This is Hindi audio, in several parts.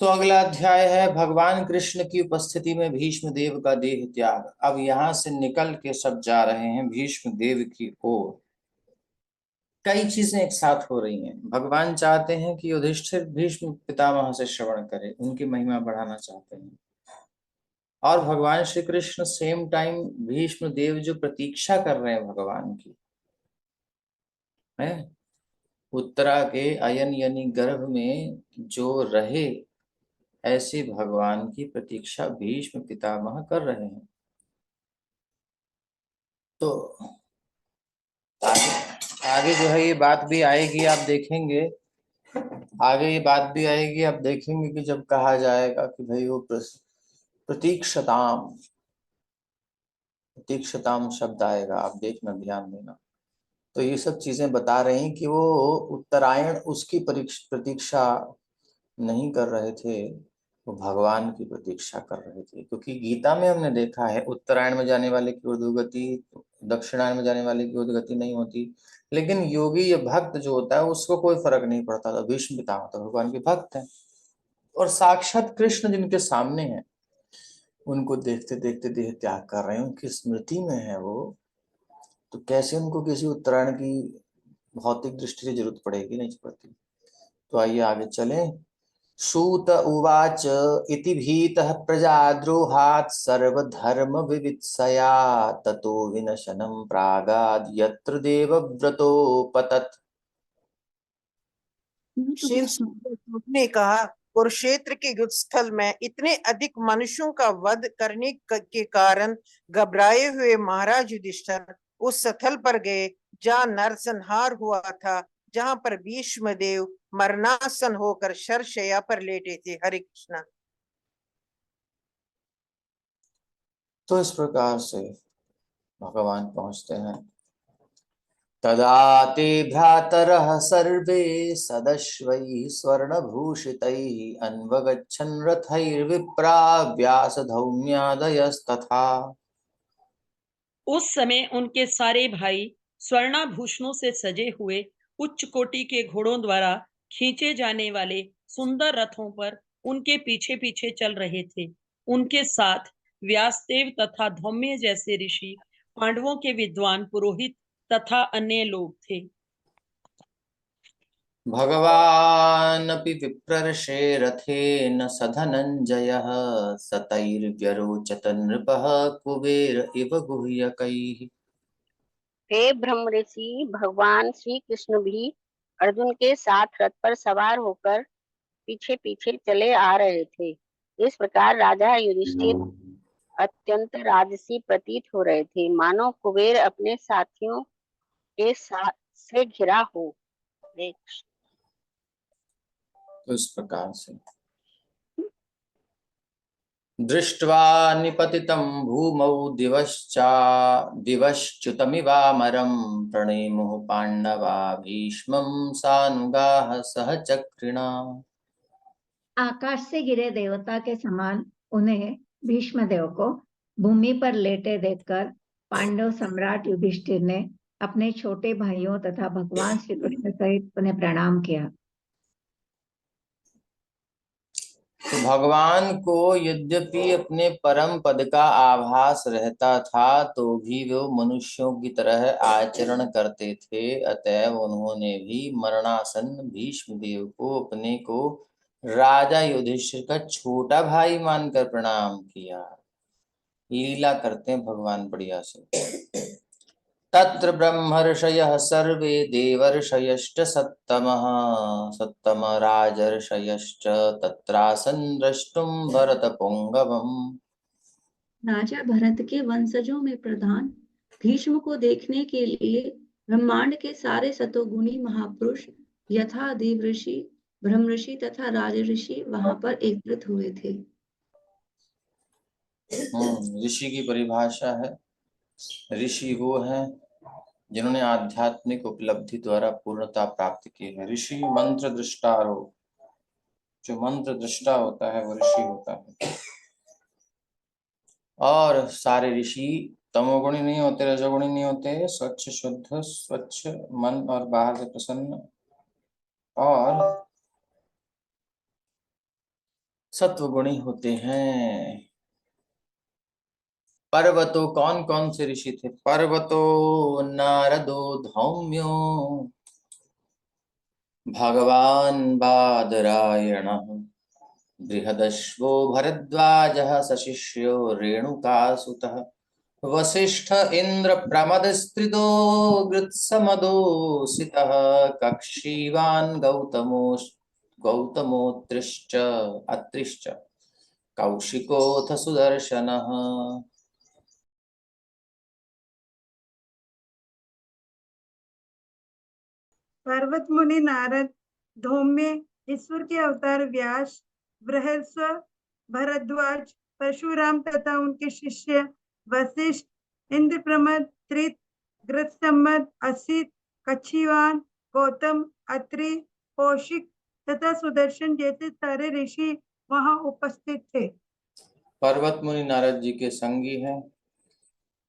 तो अगला अध्याय है भगवान कृष्ण की उपस्थिति में भीष्म देव का देह त्याग। अब यहां से निकल के सब जा रहे हैं भीष्म देव की ओर। कई चीजें एक साथ हो रही हैं। भगवान चाहते हैं कि युधिष्ठिर भीष्म पितामह से श्रवण करे, उनकी महिमा बढ़ाना चाहते हैं। और भगवान श्री कृष्ण सेम टाइम भीष्म देव जो प्रतीक्षा कर रहे हैं भगवान की है, उत्तरा के अयन यानी गर्भ में जो रहे, ऐसे भगवान की प्रतीक्षा भीष्म पितामह कर रहे हैं। तो आगे जो है ये बात भी आएगी, आप देखेंगे आगे ये बात भी आएगी, आप देखेंगे कि जब कहा जाएगा कि भाई वो प्रतीक्षताम प्रतीक्षताम शब्द आएगा, आप देखना ध्यान देना। तो ये सब चीजें बता रही कि वो उत्तरायण उसकी प्रतीक्षा नहीं कर रहे थे, वो भगवान की प्रतीक्षा कर रहे थे। क्योंकि गीता में हमने देखा है उत्तरायण में जाने वाले की उर्ध्वगति दक्षिणायन में जाने वाले की उर्ध्वगति नहीं होती, लेकिन योगी या भक्त जो होता है उसको कोई फर्क नहीं पड़ता था। भीष्म पितामह तो भगवान के भक्त हैं और साक्षात कृष्ण जिनके सामने हैं, उनको देखते देखते देह त्याग कर रहे हैं, उनकी स्मृति में है वो, तो कैसे उनको किसी उत्तरायण की भौतिक दृष्टि से जरूरत पड़ेगी, नहीं पड़ती। तो आइए आगे चलें। सूत उवाच इति भीतः प्रजाद्रोहात् सर्वधर्म विवित्सया ततो विनशनं प्रागाद् यत्र देवव्रतोपतत्। शिव ने कहा, कुरुक्षेत्र के युद्ध स्थल में इतने अधिक मनुष्यों का वध करने के कारण घबराए हुए महाराज युधिष्ठिर उस स्थल पर गए जहाँ नरसंहार हुआ था, जहाँ पर भीष्म देव मरणासन होकर शरशय्या पर लेटे थे। हरे कृष्णा। तो इस प्रकार से भगवान पहुंचते हैं। तदा ते भ्रातरः सर्वे सदश्वैः स्वर्णभूषितैः अन्वगच्छन् रथैर्विप्रा व्यासधौम्यादयस्तथा। उस समय उनके सारे भाई स्वर्णाभूषणों से सजे हुए उच्च कोटि के घोड़ों द्वारा खींचे जाने वाले सुंदर रथों पर उनके पीछे पीछे चल रहे थे। उनके साथ व्यासदेव तथा धौम्य जैसे ऋषि, पांडवों के विद्वान पुरोहित तथा अन्य लोग थे। भगवानपि विप्रर्षे रथेन सधनञ्जयः सतैर्व्यरोचत नृपः कुबेर इव गुह्यकैः। हे ब्रह्म ऋषि, भगवान श्री कृष्ण भी अर्जुन के साथ रथ पर सवार होकर पीछे पीछे चले आ रहे थे। इस प्रकार राजा युधिष्ठिर अत्यंत राजसी प्रतीत हो रहे थे, मानो कुबेर अपने साथियों के साथ से घिरा हो। तो इस प्रकार से दृष्ट्वा निपतितं भूमौ दिवश्च्युतमिवामरं प्रणेमुः पाण्डवा भीष्मं सानुगाः सहचक्रिणा। आकाश से गिरे देवता के समान उन्हें भीष्मदेव को भूमि पर लेटे देखकर पांडव सम्राट युधिष्ठिर ने अपने छोटे भाइयों तथा भगवान श्री कृष्ण सहित उन्हें प्रणाम किया। तो भगवान को यद्यपि अपने परम पद का आभास रहता था, तो भी वो मनुष्यों की तरह आचरण करते थे। अतएव उन्होंने भी मरणासन भीष्म देव को अपने को राजा युधिष्ठिर का छोटा भाई मानकर प्रणाम किया। लीला करते हैं भगवान बढ़िया से। तत्र ब्रह्मर्षयः सर्वे देवर्षयश्च सत्तम राजर्षयश्च तत्रासन् द्रष्टुं भरतपुङ्गवम्। राजा भरत के वंशजों में प्रधान भीष्म को देखने के लिए ब्रह्मांड के सारे सतोगुणी महापुरुष यथा देव ऋषि, ब्रह्म ऋषि तथा राज ऋषि वहां पर एकत्रित हुए थे। ऋषि की परिभाषा है, ऋषि वो है जिन्होंने आध्यात्मिक उपलब्धि द्वारा पूर्णता प्राप्त की है। ऋषि मंत्र दृष्टा हो, जो मंत्र दृष्टा होता है वो ऋषि होता है। और सारे ऋषि तमोगुणी नहीं होते, रजोगुणी नहीं होते, स्वच्छ शुद्ध स्वच्छ मन और बाहर से प्रसन्न और सत्वगुणी होते हैं। पर्वतो, कौन कौन से ऋषि थे? पर्वतो नारदो धौम्यो भगवान बादरायणः बृहदश्वो भरद्वाजः सशिष्यो रेणुकासुतः वसिष्ठ इंद्र प्रमदस्त्रिदो गृत्समदोसितः कक्षीवान् गौतमोत्रिश्च अत्रिश्च कौशिकोऽथ सुदर्शनः। पर्वत मुनि नारद, धौम्य ईश्वर के अवतार व्यास, बृहस्व, भरद्वाज, परशुराम तथा उनके शिष्य वशिष्ठ, इंद्रप्रमद, त्रित, गृत्सम्मत, असित, कच्छीवान, गौतम, अत्रि, कौशिक तथा सुदर्शन जैसे सारे ऋषि वहां उपस्थित थे। पर्वत मुनि नारद जी के संगी हैं,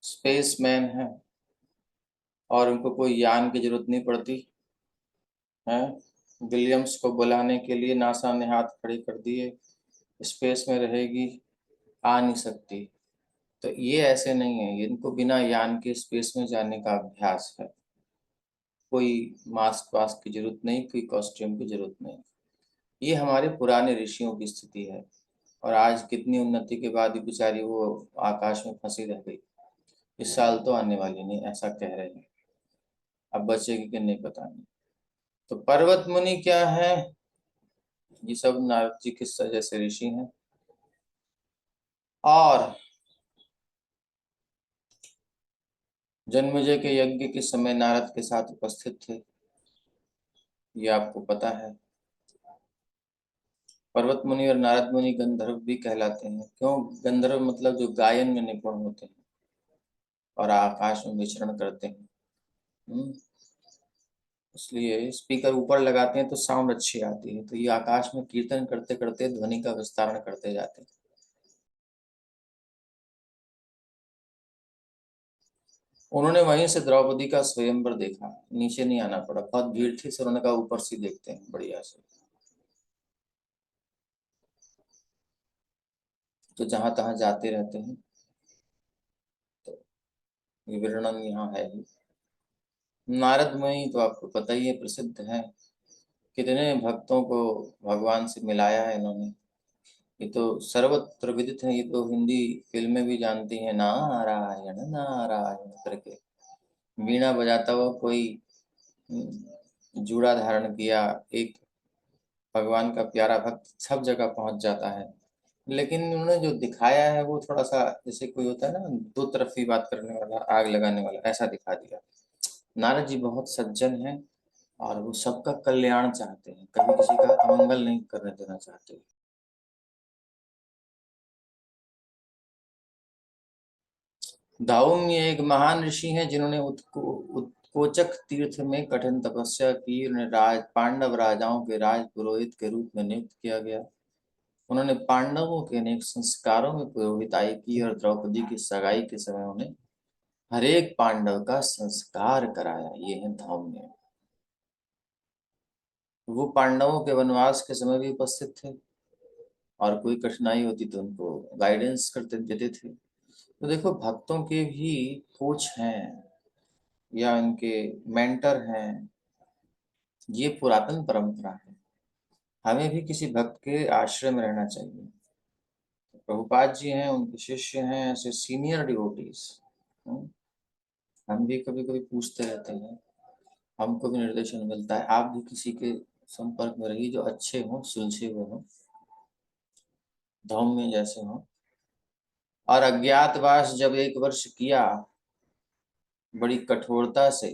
स्पेसमैन हैं, और उनको कोई यान की जरूरत नहीं पड़ती है। विलियम्स को बुलाने के लिए नासा ने हाथ खड़े कर दिए, स्पेस में रहेगी, आ नहीं सकती। तो ये ऐसे नहीं है, इनको बिना यान के स्पेस में जाने का अभ्यास है। कोई मास्क वास्क की जरूरत नहीं, कोई कॉस्ट्यूम की जरूरत नहीं। ये हमारे पुराने ऋषियों की स्थिति है। और आज कितनी उन्नति के बाद भी बेचारी वो आकाश में फंसी रह गई। इस साल तो आने वाली नहीं, ऐसा कह रहे हैं। अब बचेगी कि नहीं पता नहीं। तो पर्वत मुनि क्या है? ये सब नारद जी के जैसे ऋषि हैं। और जन्मेजय के यज्ञ के समय नारद के साथ उपस्थित थे, ये आपको पता है। पर्वत मुनि और नारद मुनि गंधर्व भी कहलाते हैं। क्यों गंधर्व? मतलब जो गायन में निपुण होते हैं और आकाश में विचरण करते हैं। इसलिए स्पीकर ऊपर लगाते हैं तो साउंड अच्छी आती है। तो ये आकाश में कीर्तन करते करते ध्वनि का विस्तारण करते जाते हैं। उन्होंने वहीं से द्रौपदी का स्वयंवर देखा, नीचे नहीं आना पड़ा, बहुत भीड़ थी, सर उन्होंने कहा ऊपर से देखते हैं बढ़िया से। तो जहां तहां जाते रहते हैं, तो ये वर्णन यहाँ है ही। नारद मुनि तो आपको पता ही है, प्रसिद्ध है। कितने भक्तों को भगवान से मिलाया है इन्होंने। ये तो सर्वत्र विदित है। ये तो हिंदी फिल्में भी जानती हैं, नारायण नारायण करके। वीणा बजाता हुआ कोई जूड़ा धारण किया, एक भगवान का प्यारा भक्त सब जगह पहुंच जाता है। लेकिन उन्होंने जो दिखाया है वो थोड़ा सा, जैसे कोई होता है ना दो तरफी बात करने वाला, आग लगाने वाला, ऐसा दिखा दिया। नारद जी बहुत सज्जन हैं और वो सबका कल्याण चाहते हैं, कभी किसी का अमंगल नहीं करने देना चाहते। धौम्य एक महान ऋषि हैं जिन्होंने उत्कोचक तीर्थ में कठिन तपस्या की। उन्हें पांडव राजाओं के राज पुरोहित के रूप में नियुक्त किया गया। उन्होंने पांडवों के अनेक संस्कारों में पुरोहिताई की और द्रौपदी की सगाई के समय उन्हें हर एक पांडव का संस्कार कराया। ये है धौम्य। वो पांडवों के वनवास के समय भी उपस्थित थे और कोई कठिनाई होती तो उनको गाइडेंस करते देते थे। तो देखो, भक्तों के भी कोच हैं या उनके मेंटर हैं, ये पुरातन परंपरा है। हमें भी किसी भक्त के आश्रय में रहना चाहिए। प्रभुपाद जी हैं, उनके शिष्य हैं, ऐसे सीनियर डिवोटीज। हम भी कभी कभी पूछते रहते हैं, हमको भी निर्देशन मिलता है। आप भी किसी के संपर्क में रहिए जो अच्छे हों, सुलझे हुए हों, धौम्य जैसे हों। और अज्ञातवास जब 1 वर्ष किया, बड़ी कठोरता से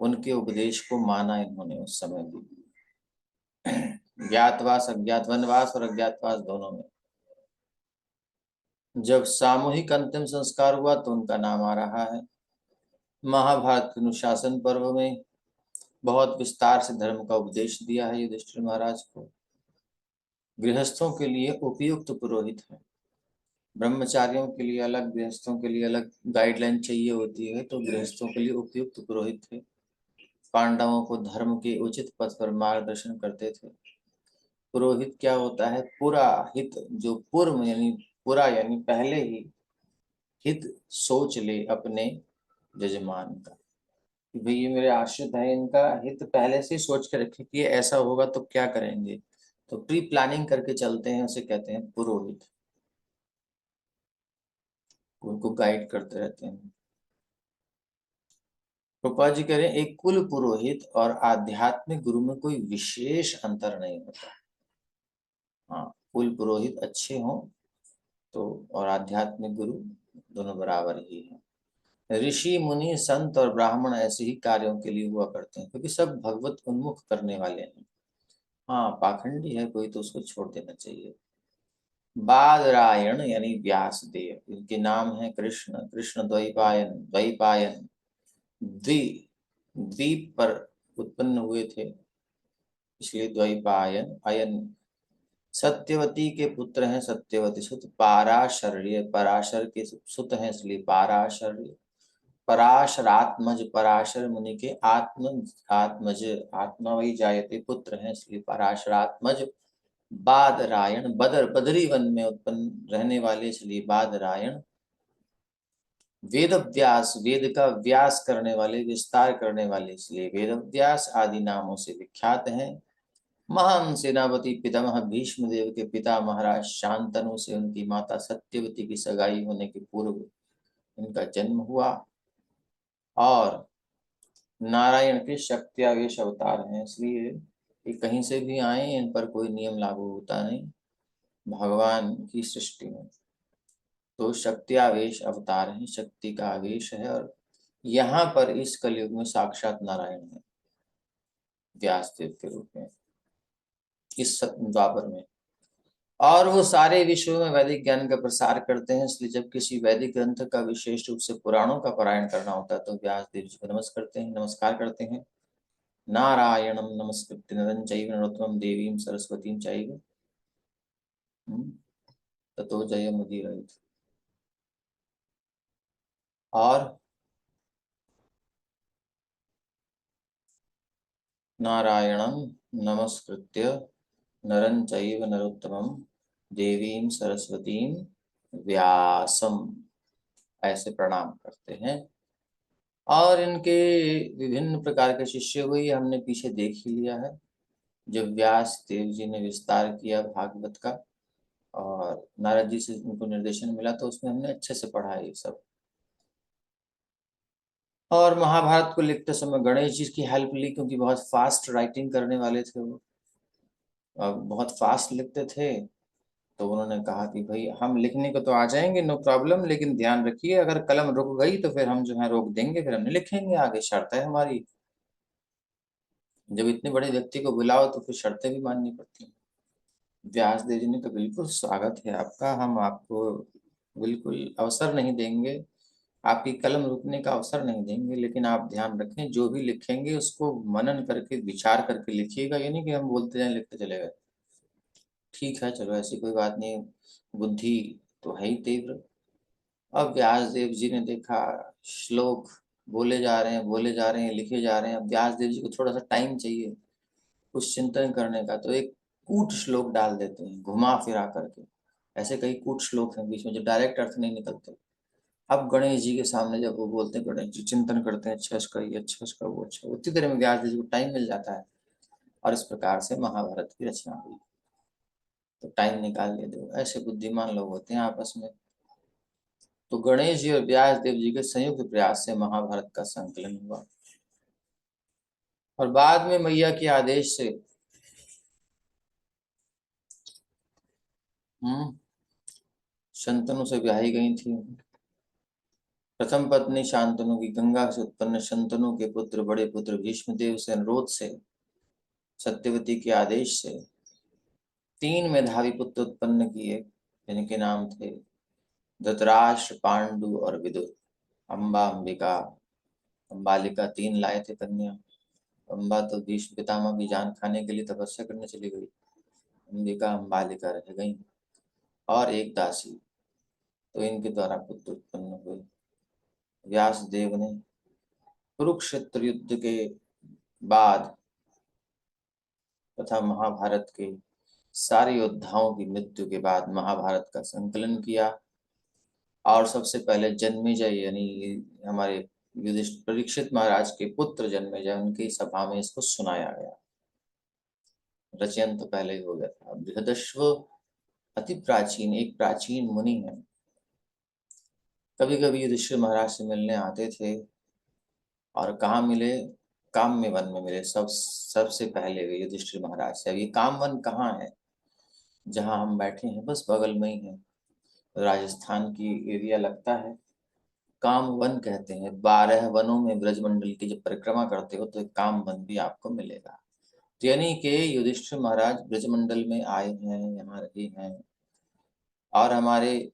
उनके उपदेश को माना इन्होंने उस समय भी। ज्ञातवास, अज्ञात, वनवास और अज्ञातवास दोनों में। जब सामूहिक अंतिम संस्कार हुआ तो उनका नाम आ रहा है। महाभारत के अनुशासन पर्व में बहुत विस्तार से धर्म का उपदेश दिया है युधिष्ठिर महाराज को। गृहस्थों के लिए उपयुक्त पुरोहित है। ब्रह्मचारियों के लिए अलग, गृहस्थों के लिए अलग गाइडलाइन चाहिए होती है, तो गृहस्थों के लिए उपयुक्त पुरोहित थे। पांडवों को धर्म के उचित पथ पर मार्गदर्शन करते थे। पुरोहित क्या होता है? पूरा हित, जो पूर्व यानी पूरा यानी पहले ही हित सोच ले अपने जजमान का, कि भाई ये मेरे आश्रित है, इनका हित पहले से सोच के रखे कि ऐसा होगा तो क्या करेंगे, तो प्री प्लानिंग करके चलते हैं, उसे कहते हैं पुरोहित। उनको गाइड करते रहते हैं। कृपा जी कह रहे हैं एक कुल पुरोहित और आध्यात्मिक गुरु में कोई विशेष अंतर नहीं होता। हाँ, कुल पुरोहित अच्छे हों तो और आध्यात्मिक गुरु दोनों बराबर ही हैं। ऋषि मुनि संत और ब्राह्मण ऐसे ही कार्यों के लिए हुआ करते हैं, क्योंकि सब भगवत उन्मुख करने वाले हैं। हाँ, पाखंडी है कोई तो उसको छोड़ देना चाहिए। बादरायण यानी व्यासदेव, इनके नाम है कृष्ण, कृष्ण द्वैपायन, द्वैपायन द्वीप पर उत्पन्न हुए थे, इसलिए द्वैपायन। अयन सत्यवती के पुत्र हैं, सत्यवती सुत। पाराशर्य, पराशर के सुत हैं, इसलिए पाराशर्य। पराशरात्मज, पराशर मुनि के आत्मज, आत्मा वही जायते पुत्र हैं, इसलिए पराशरात्मज। बादरायण, बदरी वन में उत्पन्न रहने वाले, इसलिए बादरायण। वेद व्यास, वेद का व्यास करने वाले, विस्तार करने वाले, इसलिए वेद व्यास आदि नामों से विख्यात हैं। महान सेनापति पितामह भीष्म देव के पिता महाराज शांतनु से उनकी माता सत्यवती की सगाई होने के पूर्व इनका जन्म हुआ, और नारायण के शक्त्यावेश अवतार हैं, इसलिए ये कहीं से भी आए, इन पर कोई नियम लागू होता नहीं भगवान की सृष्टि में। तो शक्त्यावेश अवतार है, शक्ति का आवेश है, और यहाँ पर इस कलयुग में साक्षात नारायण है व्यासदेव के रूप में, इस द्वापर में। और वो सारे विश्व में वैदिक ज्ञान का प्रसार करते हैं, इसलिए जब किसी वैदिक ग्रंथ का विशेष रूप से पुराणों का पारायण करना होता है तो व्यासदेव जी को नमस्कार करते हैं। नारायणम नमस्कृत्य नरं चैव नरोत्तमं देवीं सरस्वतीं चैव ततो जयमुदीरयेत्। और नारायणं नमस्कृत्य नरं चैव नरोत्तमं देवीं सरस्वतीं व्यासम, ऐसे प्रणाम करते हैं। और इनके विभिन्न प्रकार के शिष्य हुए, हमने पीछे देख ही लिया है। जब व्यास देव जी ने विस्तार किया भागवत का और नारद जी से उनको निर्देशन मिला, तो उसमें हमने अच्छे से पढ़ा ये सब। और महाभारत को लिखते समय गणेश जी की हेल्प ली, क्योंकि बहुत फास्ट राइटिंग करने वाले थे वो, बहुत फास्ट लिखते थे। तो उन्होंने कहा कि भाई हम लिखने को तो आ जाएंगे, नो प्रॉब्लम, लेकिन ध्यान रखिए अगर कलम रुक गई तो फिर हम जो है रोक देंगे, फिर हम नहीं लिखेंगे आगे, शर्त है हमारी। जब इतने बड़े व्यक्ति को बुलाओ तो फिर शर्तें भी माननी पड़ती हैं। व्यासदेव जी ने कहा बिल्कुल स्वागत है आपका, हम आपको बिल्कुल अवसर नहीं देंगे, आपकी कलम रुकने का अवसर नहीं देंगे, लेकिन आप ध्यान रखें जो भी लिखेंगे उसको मनन करके विचार करके लिखिएगा, ये नहीं कि हम बोलते जाए लिखते चले गए। ठीक है, चलो ऐसी कोई बात नहीं, बुद्धि तो है ही तीव्र। अब व्यासदेव जी ने देखा श्लोक बोले जा रहे हैं, लिखे जा रहे हैं। अब व्यासदेव जी को थोड़ा सा टाइम चाहिए कुछ चिंतन करने का, तो एक कूट श्लोक डाल देते हैं घुमा फिरा करके। ऐसे कई कूट श्लोक हैं बीच में जो डायरेक्ट अर्थ नहीं निकलते। अब गणेश जी के सामने जब वो बोलते हैं, गणेश जी चिंतन करते हैं, अच्छा इसका ये, अच्छा इसका वो, अच्छा, उतनी देर में व्यासदेव जी को टाइम मिल जाता है, और इस प्रकार से महाभारत की रचना हुई। तो टाइम निकाल लिए दो, ऐसे बुद्धिमान लोग होते हैं आपस में। तो गणेश जी और व्यासदेव जी के संयुक्त प्रयास से महाभारत का संकलन हुआ, और बाद में मैया के आदेश से शंतनु से ब्याही गई थी। प्रथम पत्नी शांतनु की गंगा से उत्पन्न शंतनु के पुत्र बड़े पुत्र भीष्मदेव से अनुरोध से, सत्यवती के आदेश से 3 मेधावी पुत्र उत्पन्न किए, जिनके नाम थे धृतराष्ट्र, पांडु और विदुर। अम्बा, अंबिका, अम्बालिका 3 लाए थे कन्या। अम्बा तो भीष्म पितामह की जान खाने के लिए तपस्या करने चली गई, अंबिका अम्बालिका रह गई, और एक दासी। तो इनके द्वारा पुत्र उत्पन्न हुए। व्यासदेव ने कुरुक्षेत्र युद्ध के बाद तथा महाभारत के सारे योद्धाओं की मृत्यु के बाद महाभारत का संकलन किया और सबसे पहले जन्मेजय यानी हमारे युधिष्ठिर परीक्षित महाराज के पुत्र जन्मेजय उनकी सभा में इसको सुनाया गया। रचयन तो पहले ही हो गया था। बृहदश्व अति प्राचीन, एक प्राचीन मुनि है। कभी कभी युधिष्ठिर महाराज से मिलने आते थे और कहाँ मिले? काम्य वन में मिले। सबसे पहले वे युधिष्ठिर महाराज से। अब ये कामवन कहाँ है? जहाँ हम बैठे हैं बस बगल में ही है। राजस्थान की एरिया लगता है। कामवन कहते हैं। 12 वनों में ब्रजमंडल की जब परिक्रमा करते हो तो एक कामवन भी आपको मिलेगा। यानी कि युधिष्ठिर महाराज ब्रजमंडल में आए हैं, यहाँ रहे हैं और हमारे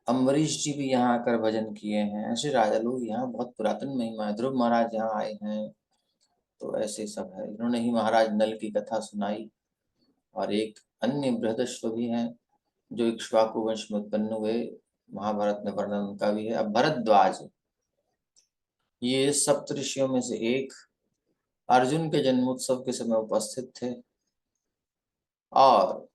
अम्बरीश जी भी यहाँ आकर भजन किए हैं। ऐसे राजा लोग यहाँ बहुत पुरातन महिमा है। ध्रुव महाराज यहाँ आए हैं, तो ऐसे सब है। इन्होंने ही महाराज नल की कथा सुनाई। और एक अन्य बृहदश्व भी हैं जो इक्ष्वाकु वंश में उत्पन्न हुए, महाभारत में वर्णन उनका भी है। अब भरद्वाज, ये सप्तऋषियों में से एक, अर्जुन के जन्मोत्सव के समय उपस्थित थे और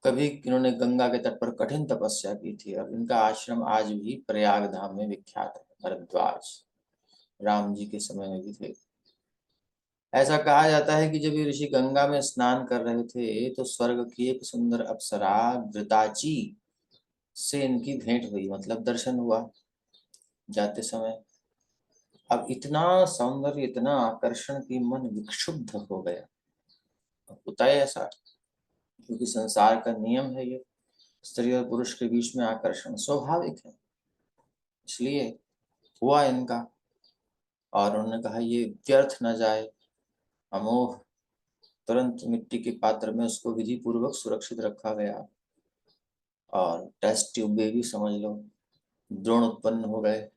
कभी इन्होंने गंगा के तट पर कठिन तपस्या की थी और इनका आश्रम आज भी प्रयाग धाम में विख्यात है। भरद्वाज राम जी के समय में भी थे। ऐसा कहा जाता है कि जब ये ऋषि गंगा में स्नान कर रहे थे तो स्वर्ग की एक सुंदर अप्सरा घृताची से इनकी भेंट हुई, मतलब दर्शन हुआ जाते समय। अब इतना सौंदर्य, इतना आकर्षण की मन विक्षुब्ध हो गया। होता है ऐसा, क्योंकि संसार का नियम है ये, स्त्री और पुरुष के बीच में आकर्षण स्वाभाविक है। इसलिए हुआ इनका और उन्होंने कहा ये व्यर्थ न जाए, अमोघ। तुरंत मिट्टी के पात्र में उसको विधि पूर्वक सुरक्षित रखा गया और टेस्ट ट्यूब बेबी समझ लो। द्रोण उत्पन्न हो गए,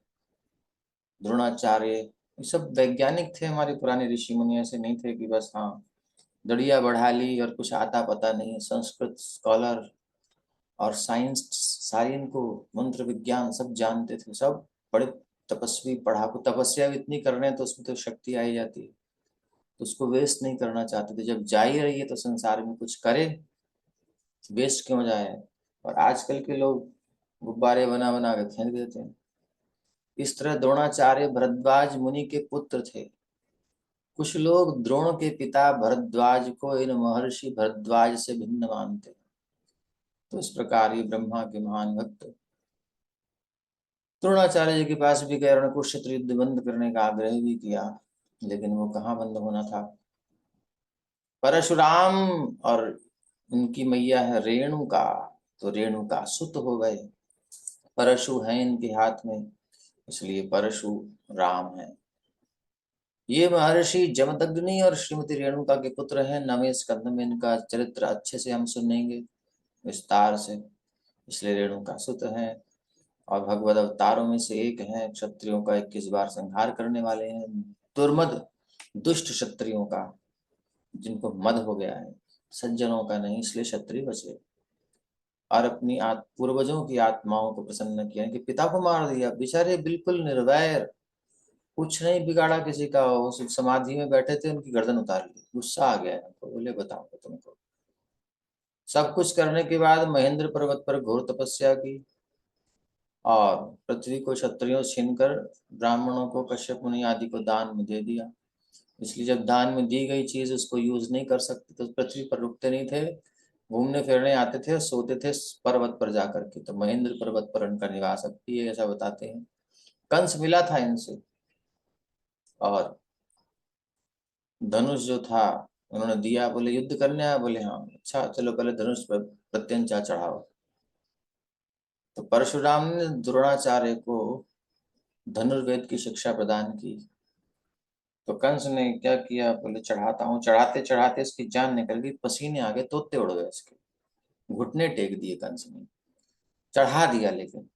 द्रोणाचार्य, ये सब वैज्ञानिक थे। हमारे पुराने ऋषि मुनि ऐसे नहीं थे कि बस हाँ दड़िया बढ़ा ली और कुछ आता पता नहीं। संस्कृत स्कॉलर और साइंस, सारी इनको मंत्र विज्ञान सब जानते थे। सब बड़े तपस्वी, पढ़ाकू। तपस्या इतनी कर रहे हैं तो उसमें तो शक्ति आई जाती है, तो उसको वेस्ट नहीं करना चाहते थे। जब जा ही रही है तो संसार में कुछ करे, वेस्ट क्यों जाए। और आजकल के लोग गुब्बारे बना बना के फेंक देते हैं। इस तरह द्रोणाचार्य भरद्वाज मुनि के पुत्र थे। कुछ लोग द्रोण के पिता भरद्वाज को इन महर्षि भरद्वाज से भिन्न मानते हैं। तो इस प्रकार ये ब्रह्मा के महान भक्त द्रोणाचार्य जी के पास भी गए, उन्होंने कुरुक्षेत्र युद्ध बंद करने का आग्रह भी किया, लेकिन वो कहाँ बंद होना था। परशुराम और उनकी मैया है रेणुका, तो रेणुका सुत हो गए। परशु है इनके हाथ में, इसलिए परशु राम है। ये महर्षि जमदग्नि और श्रीमती रेणुका के पुत्र हैं। 9वें स्कंद में इनका चरित्र अच्छे से हम सुनेंगे विस्तार से, इसलिए रेणुका सुत हैं और भगवद अवतारों में से एक हैं। क्षत्रियों का 21 बार संहार करने वाले हैं, दुर्मद दुष्ट क्षत्रियों का, जिनको मद हो गया है, सज्जनों का नहीं, इसलिए क्षत्रिय बचे। और अपनी पूर्वजों की आत्माओं को प्रसन्न किया कि पिता को मार दिया, बेचारे बिल्कुल निर्वैर, कुछ नहीं बिगाड़ा किसी का। वो समाधि में बैठे थे, उनकी गर्दन उतार ली। गुस्सा आ गया है, तो बोले बताओ तुमको। सब कुछ करने के बाद महेंद्र पर्वत पर घोर तपस्या की और पृथ्वी को क्षत्रियों छीनकर ब्राह्मणों को, कश्यप मुनि आदि को दान में दे दिया। इसलिए जब दान में दी गई चीज उसको यूज नहीं कर सकते तो पृथ्वी पर रुकते नहीं थे, घूमने फिरने आते थे, सोते थे पर्वत पर जाकर के। तो महेंद्र पर्वत पर उनका निवास अब भी ऐसा बताते हैं। कंस मिला था इनसे और धनुष जो था उन्होंने दिया। बोले युद्ध करने आया? बोले हाँ। अच्छा चलो पहले धनुष पर प्रत्यंचा चढ़ाओ। तो परशुराम ने द्रोणाचार्य को धनुर्वेद की शिक्षा प्रदान की। तो कंस ने क्या किया? बोले चढ़ाता हूँ। चढ़ाते चढ़ाते इसकी जान निकल गई, पसीने आ गए, तोते उड़ गए इसके, घुटने टेक दिए कंस ने। चढ़ा दिया, लेकिन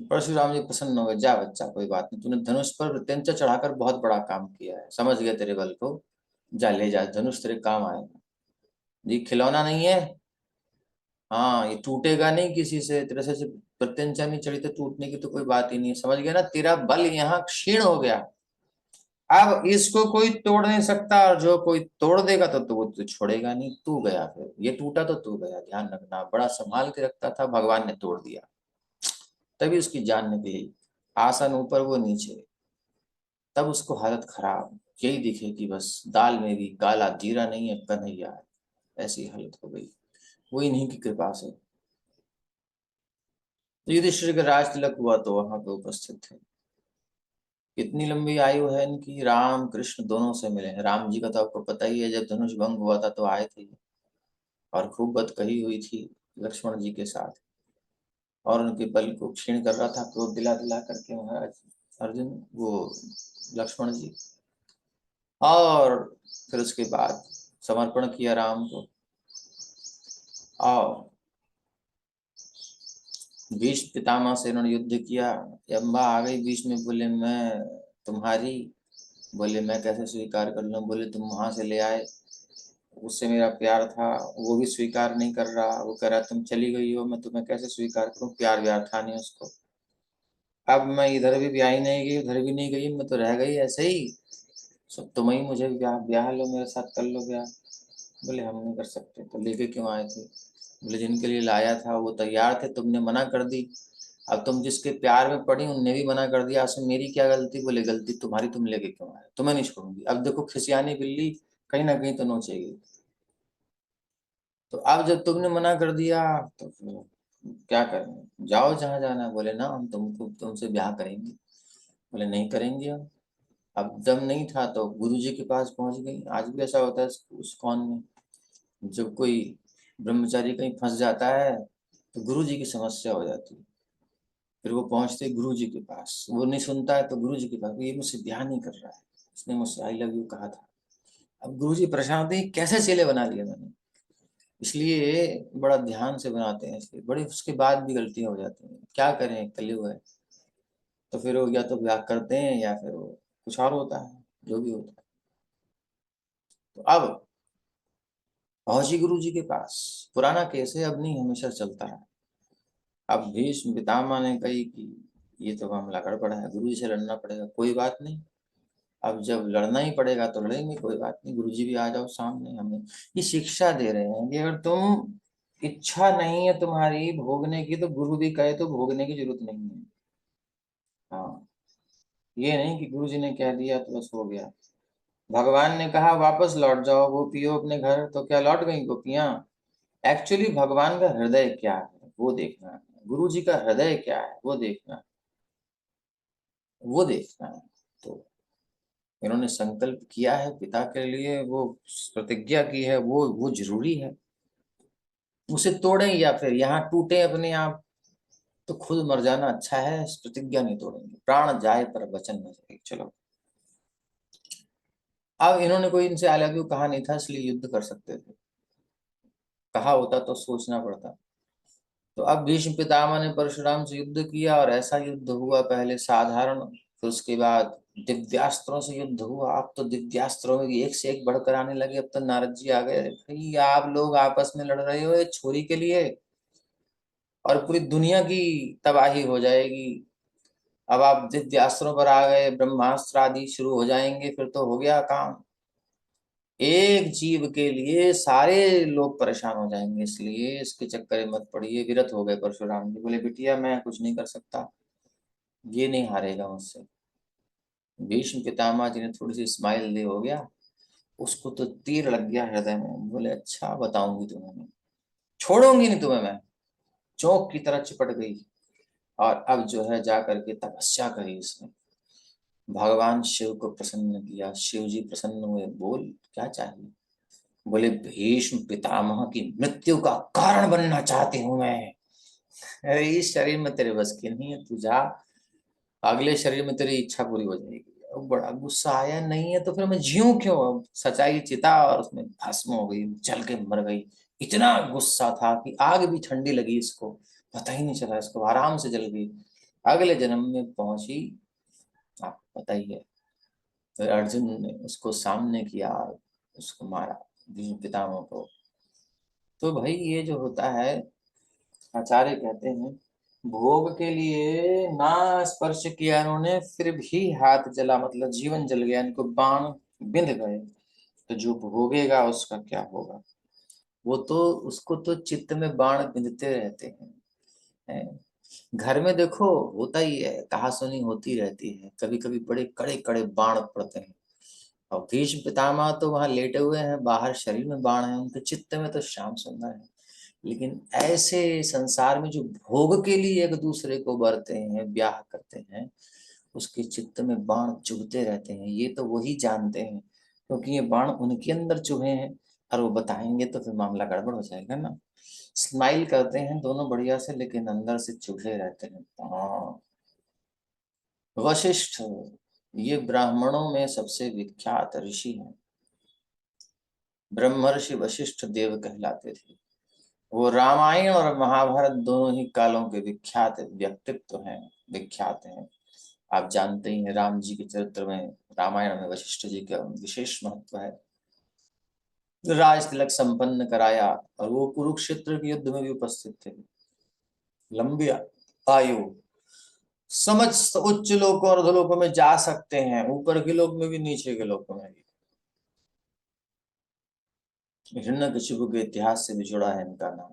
परशुराम जी प्रसन्न हो गए। जा बच्चा, कोई बात नहीं, तूने धनुष पर प्रत्यंचा चढ़ाकर बहुत बड़ा काम किया है, समझ गया तेरे बल को, जा ले जा, धनुष तेरे काम आएगा। जी खिलौना नहीं है, हाँ ये टूटेगा नहीं किसी से, तेरे से प्रत्यंचा नहीं चढ़ी तो टूटने की तो कोई बात ही नहीं, समझ गया ना, तेरा बल यहाँ क्षीण हो गया, अब इसको कोई तोड़ नहीं सकता, और जो कोई तोड़ देगा तो वो तो छोड़ेगा नहीं। तू गया, फिर ये टूटा तो तू गया। ध्यान रखना, बड़ा संभाल के रखता था, भगवान ने तोड़ दिया, तभी उसकी जान निकली। आसन ऊपर वो नीचे, तब उसको हालत खराब, यही दिखे कि बस दाल में भी काला जीरा नहीं है, कन्हैया है, ऐसी हालत हो गई। वो इन्हीं की कृपा से। तो युधिष्ठिर का राज तिलक हुआ तो वहां पे उपस्थित थे। कितनी लंबी आयु है इनकी, राम कृष्ण दोनों से मिले हैं। राम जी का तो आपको पता ही है, जब धनुष भंग हुआ था तो आए थे, और खूब बात कही हुई थी लक्ष्मण जी के साथ, और उनके बल को क्षीण कर रहा था क्रोध दिला दिला करके महाराज अर्जुन, वो लक्ष्मण जी। और फिर उसके बाद समर्पण किया राम को, और भीष्म पितामह से इन्होंने युद्ध किया। अम्बा आ गई बीच में, बोले मैं तुम्हारी, बोले मैं कैसे स्वीकार कर लूं, बोले तुम वहां से ले आए, उससे मेरा प्यार था, वो भी स्वीकार नहीं कर रहा, वो कह रहा तुम चली गई हो, मैं तुम्हें कैसे स्वीकार करूं, प्यार व्यार था नहीं उसको। अब मैं इधर भी ब्याह नहीं गई, उधर भी नहीं गई, मैं तो रह गई ऐसे ही, सब तुम ही मुझे ब्याह ब्याह लो, मेरे साथ कर लो ब्याह। बोले हम नहीं कर सकते। तो लेके क्यों आए थे? बोले जिनके लिए लाया था वो तैयार थे, तुमने मना कर दी। अब तुम जिसके प्यार में पड़ी उनने भी मना कर दिया, उसमें मेरी क्या गलती? बोले गलती तुम्हारी, तुम लेके क्यों आए, तुम्हें नहीं छोड़ूंगी। अब देखो खिसियानी बिल्ली कहीं ना कहीं तो नोचेगी। तो अब जब तुमने मना कर दिया तो फिर क्या करें, जाओ जहां जाना है। बोले ना हम तुमसे ब्याह करेंगे। बोले नहीं करेंगे हम। अब दम नहीं था तो गुरुजी के पास पहुंच गई। आज भी ऐसा होता है उस कौन में, जब कोई ब्रह्मचारी कहीं फंस जाता है तो गुरुजी की समस्या हो जाती है। फिर वो पहुंचते गुरु जी के पास, वो नहीं सुनता है तो गुरु जी के पास, ये मुझसे ब्याह नहीं कर रहा है, इसने मुझसे आई लव यू कहा था। अब गुरु जी परेशान होते हैं, कैसे चेले बना लिया मैंने। इसलिए बड़ा ध्यान से बनाते हैं, इसलिए बड़ी उसके बाद भी गलतियां हो जाती हैं। क्या करें, कलयुग है। तो फिर वो या तो ब्याह करते हैं या फिर वो कुछ और होता है, जो भी होता है। तो अब पहुंची गुरु जी के पास, पुराना केस है, अब नहीं, हमेशा चलता है। अब भीष्म पितामह ने कही कि ये तो मामला गड़बड़ है, गुरु जी से लड़ना पड़ेगा। कोई बात नहीं, अब जब लड़ना ही पड़ेगा तो लड़ेंगे, कोई बात नहीं, गुरुजी भी आ जाओ सामने। हमें ये शिक्षा दे रहे हैं कि अगर तुम इच्छा नहीं है तुम्हारी भोगने की, तो गुरु भी कहे तो भोगने की जरूरत नहीं है। हाँ, ये नहीं कि गुरुजी ने कह दिया तो बस हो गया। भगवान ने कहा वापस लौट जाओ गोपियों अपने घर, तो क्या लौट गई गोपियां? एक्चुअली भगवान का हृदय क्या है वो देखना है, गुरु जी का हृदय क्या है वो देखना है, वो देखना है। तो इन्होंने संकल्प किया है पिता के लिए, वो प्रतिज्ञा की है, वो जरूरी है। उसे तोड़ें या फिर यहाँ टूटे अपने आप, तो खुद मर जाना अच्छा है, प्रतिज्ञा नहीं तोड़ेंगे। प्राण जाए पर वचन न जाए। चलो, अब इन्होंने कोई इनसे आई लव यू कहा नहीं था, इसलिए युद्ध कर सकते थे, कहा होता तो सोचना पड़ता। तो अब भीष्म पितामह ने परशुराम से युद्ध किया, और ऐसा युद्ध हुआ, पहले साधारण, फिर उसके बाद दिव्यास्त्रों से युद्ध हुआ। अब तो दिव्यास्त्रों में एक से एक बढ़कर आने लगे। अब तो नारद जी आ गए, भाई आप लोग आपस में लड़ रहे हो एक छोरी के लिए, और पूरी दुनिया की तबाही हो जाएगी। अब आप दिव्यास्त्रों पर आ गए, ब्रह्मास्त्र आदि शुरू हो जाएंगे, फिर तो हो गया काम। एक जीव के लिए सारे लोग परेशान हो जाएंगे, इसलिए इसके चक्कर में मत पड़िए। विरत हो गए परशुराम जी, बोले बिटिया मैं कुछ नहीं कर सकता, ये नहीं हारेगा मुझसे। भीष्म पितामह जी ने थोड़ी सी स्माइल दी, हो गया। उसको तो तीर लग गया हृदय में, बोले अच्छा बताऊंगी तुम्हें मैं, छोड़ूंगी नहीं तुम्हें मैं। चौक की तरह चिपट गई, और अब जो है जा करके तपस्या करी इसने, भगवान शिव को प्रसन्न किया। शिव जी प्रसन्न हुए, बोल क्या चाहिए? बोले भीष्म पितामह की मृत्यु का कारण बनना चाहती हूं मैं। अरे इस शरीर में तेरे बस की नहीं है, तू जा, अगले शरीर में तेरी इच्छा पूरी हो जाएगी। अब बड़ा गुस्सा आया, नहीं है तो फिर मैं जीऊं क्यों? अब सच्चाई चिता, और उसमें भस्म हो गई, जल के मर गई। इतना गुस्सा था कि आग भी ठंडी लगी इसको, पता ही नहीं चला, इसको आराम से जल गई। अगले जन्म में पहुंची, आपको पता ही है, तो अर्जुन ने उसको सामने किया, उसको मारा भीष्म पितामह को। तो भाई ये जो होता है, आचार्य कहते हैं भोग के लिए ना स्पर्श किया उन्होंने, फिर भी हाथ जला, मतलब जीवन जल गया, इनको बाण बिंध गए। तो जो भोगेगा उसका क्या होगा? वो तो, उसको तो चित्त में बाण बिंधते रहते हैं। घर में देखो होता ही है, कहा सुनी होती रहती है, कभी कभी बड़े कड़े कड़े बाण पड़ते हैं। और भीष्म पितामह तो वहां लेटे हुए हैं, बाहर शरीर में बाण है, उनके चित्त में तो श्याम सुंदर है। लेकिन ऐसे संसार में जो भोग के लिए एक दूसरे को बरते हैं, ब्याह करते हैं, उसके चित्त में बाण चुभते रहते हैं। ये तो वही जानते हैं, क्योंकि ये बाण उनके अंदर चुभे हैं, और वो बताएंगे तो फिर मामला गड़बड़ हो जाएगा ना। स्माइल करते हैं दोनों बढ़िया से, लेकिन अंदर से चुभे रहते हैं। हाँ। वशिष्ठ, ये ब्राह्मणों में सबसे विख्यात ऋषि हैं। ब्रह्मर्षि वशिष्ठ देव कहलाते थे। वो रामायण और महाभारत दोनों ही कालों के विख्यात व्यक्तित्व हैं, विख्यात हैं। आप जानते ही हैं राम जी के चरित्र में, रामायण में वशिष्ठ जी का विशेष महत्व है। राज तिलक संपन्न कराया, और वो कुरुक्षेत्र के युद्ध में भी उपस्थित थे। लंबी आयु, समस्त उच्च लोकों और अधोलोकों में जा सकते हैं, ऊपर के लोक में भी नीचे के लोकों में भी। हिरण्यकशिपु के इतिहास से भी जुड़ा है इनका नाम।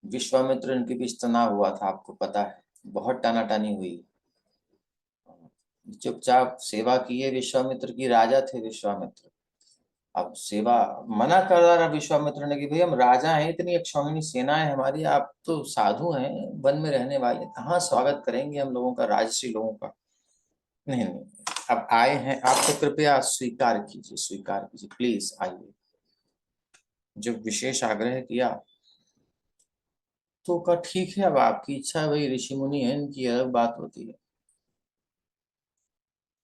विश्वामित्र इनके बीच तनाव हुआ था, आपको पता है, बहुत टानाटानी हुई। चुपचाप सेवा किए विश्वामित्र की, राजा थे विश्वामित्र। अब सेवा मना कर रहा विश्वामित्र ने कि भाई हम राजा हैं, इतनी अक्षौहिणी सेना है हमारी, आप तो साधु हैं, वन में रहने वाले, कहाँ स्वागत करेंगे हम लोगों का, राजसी लोगों का। नहीं नहीं, अब आए हैं आप तो कृपया स्वीकार कीजिए, स्वीकार कीजिए, प्लीज आइए। जब विशेष आग्रह किया तो कहा ठीक है, अब आपकी इच्छा है, भाई ऋषि मुनि है, इनकी अलग बात होती है।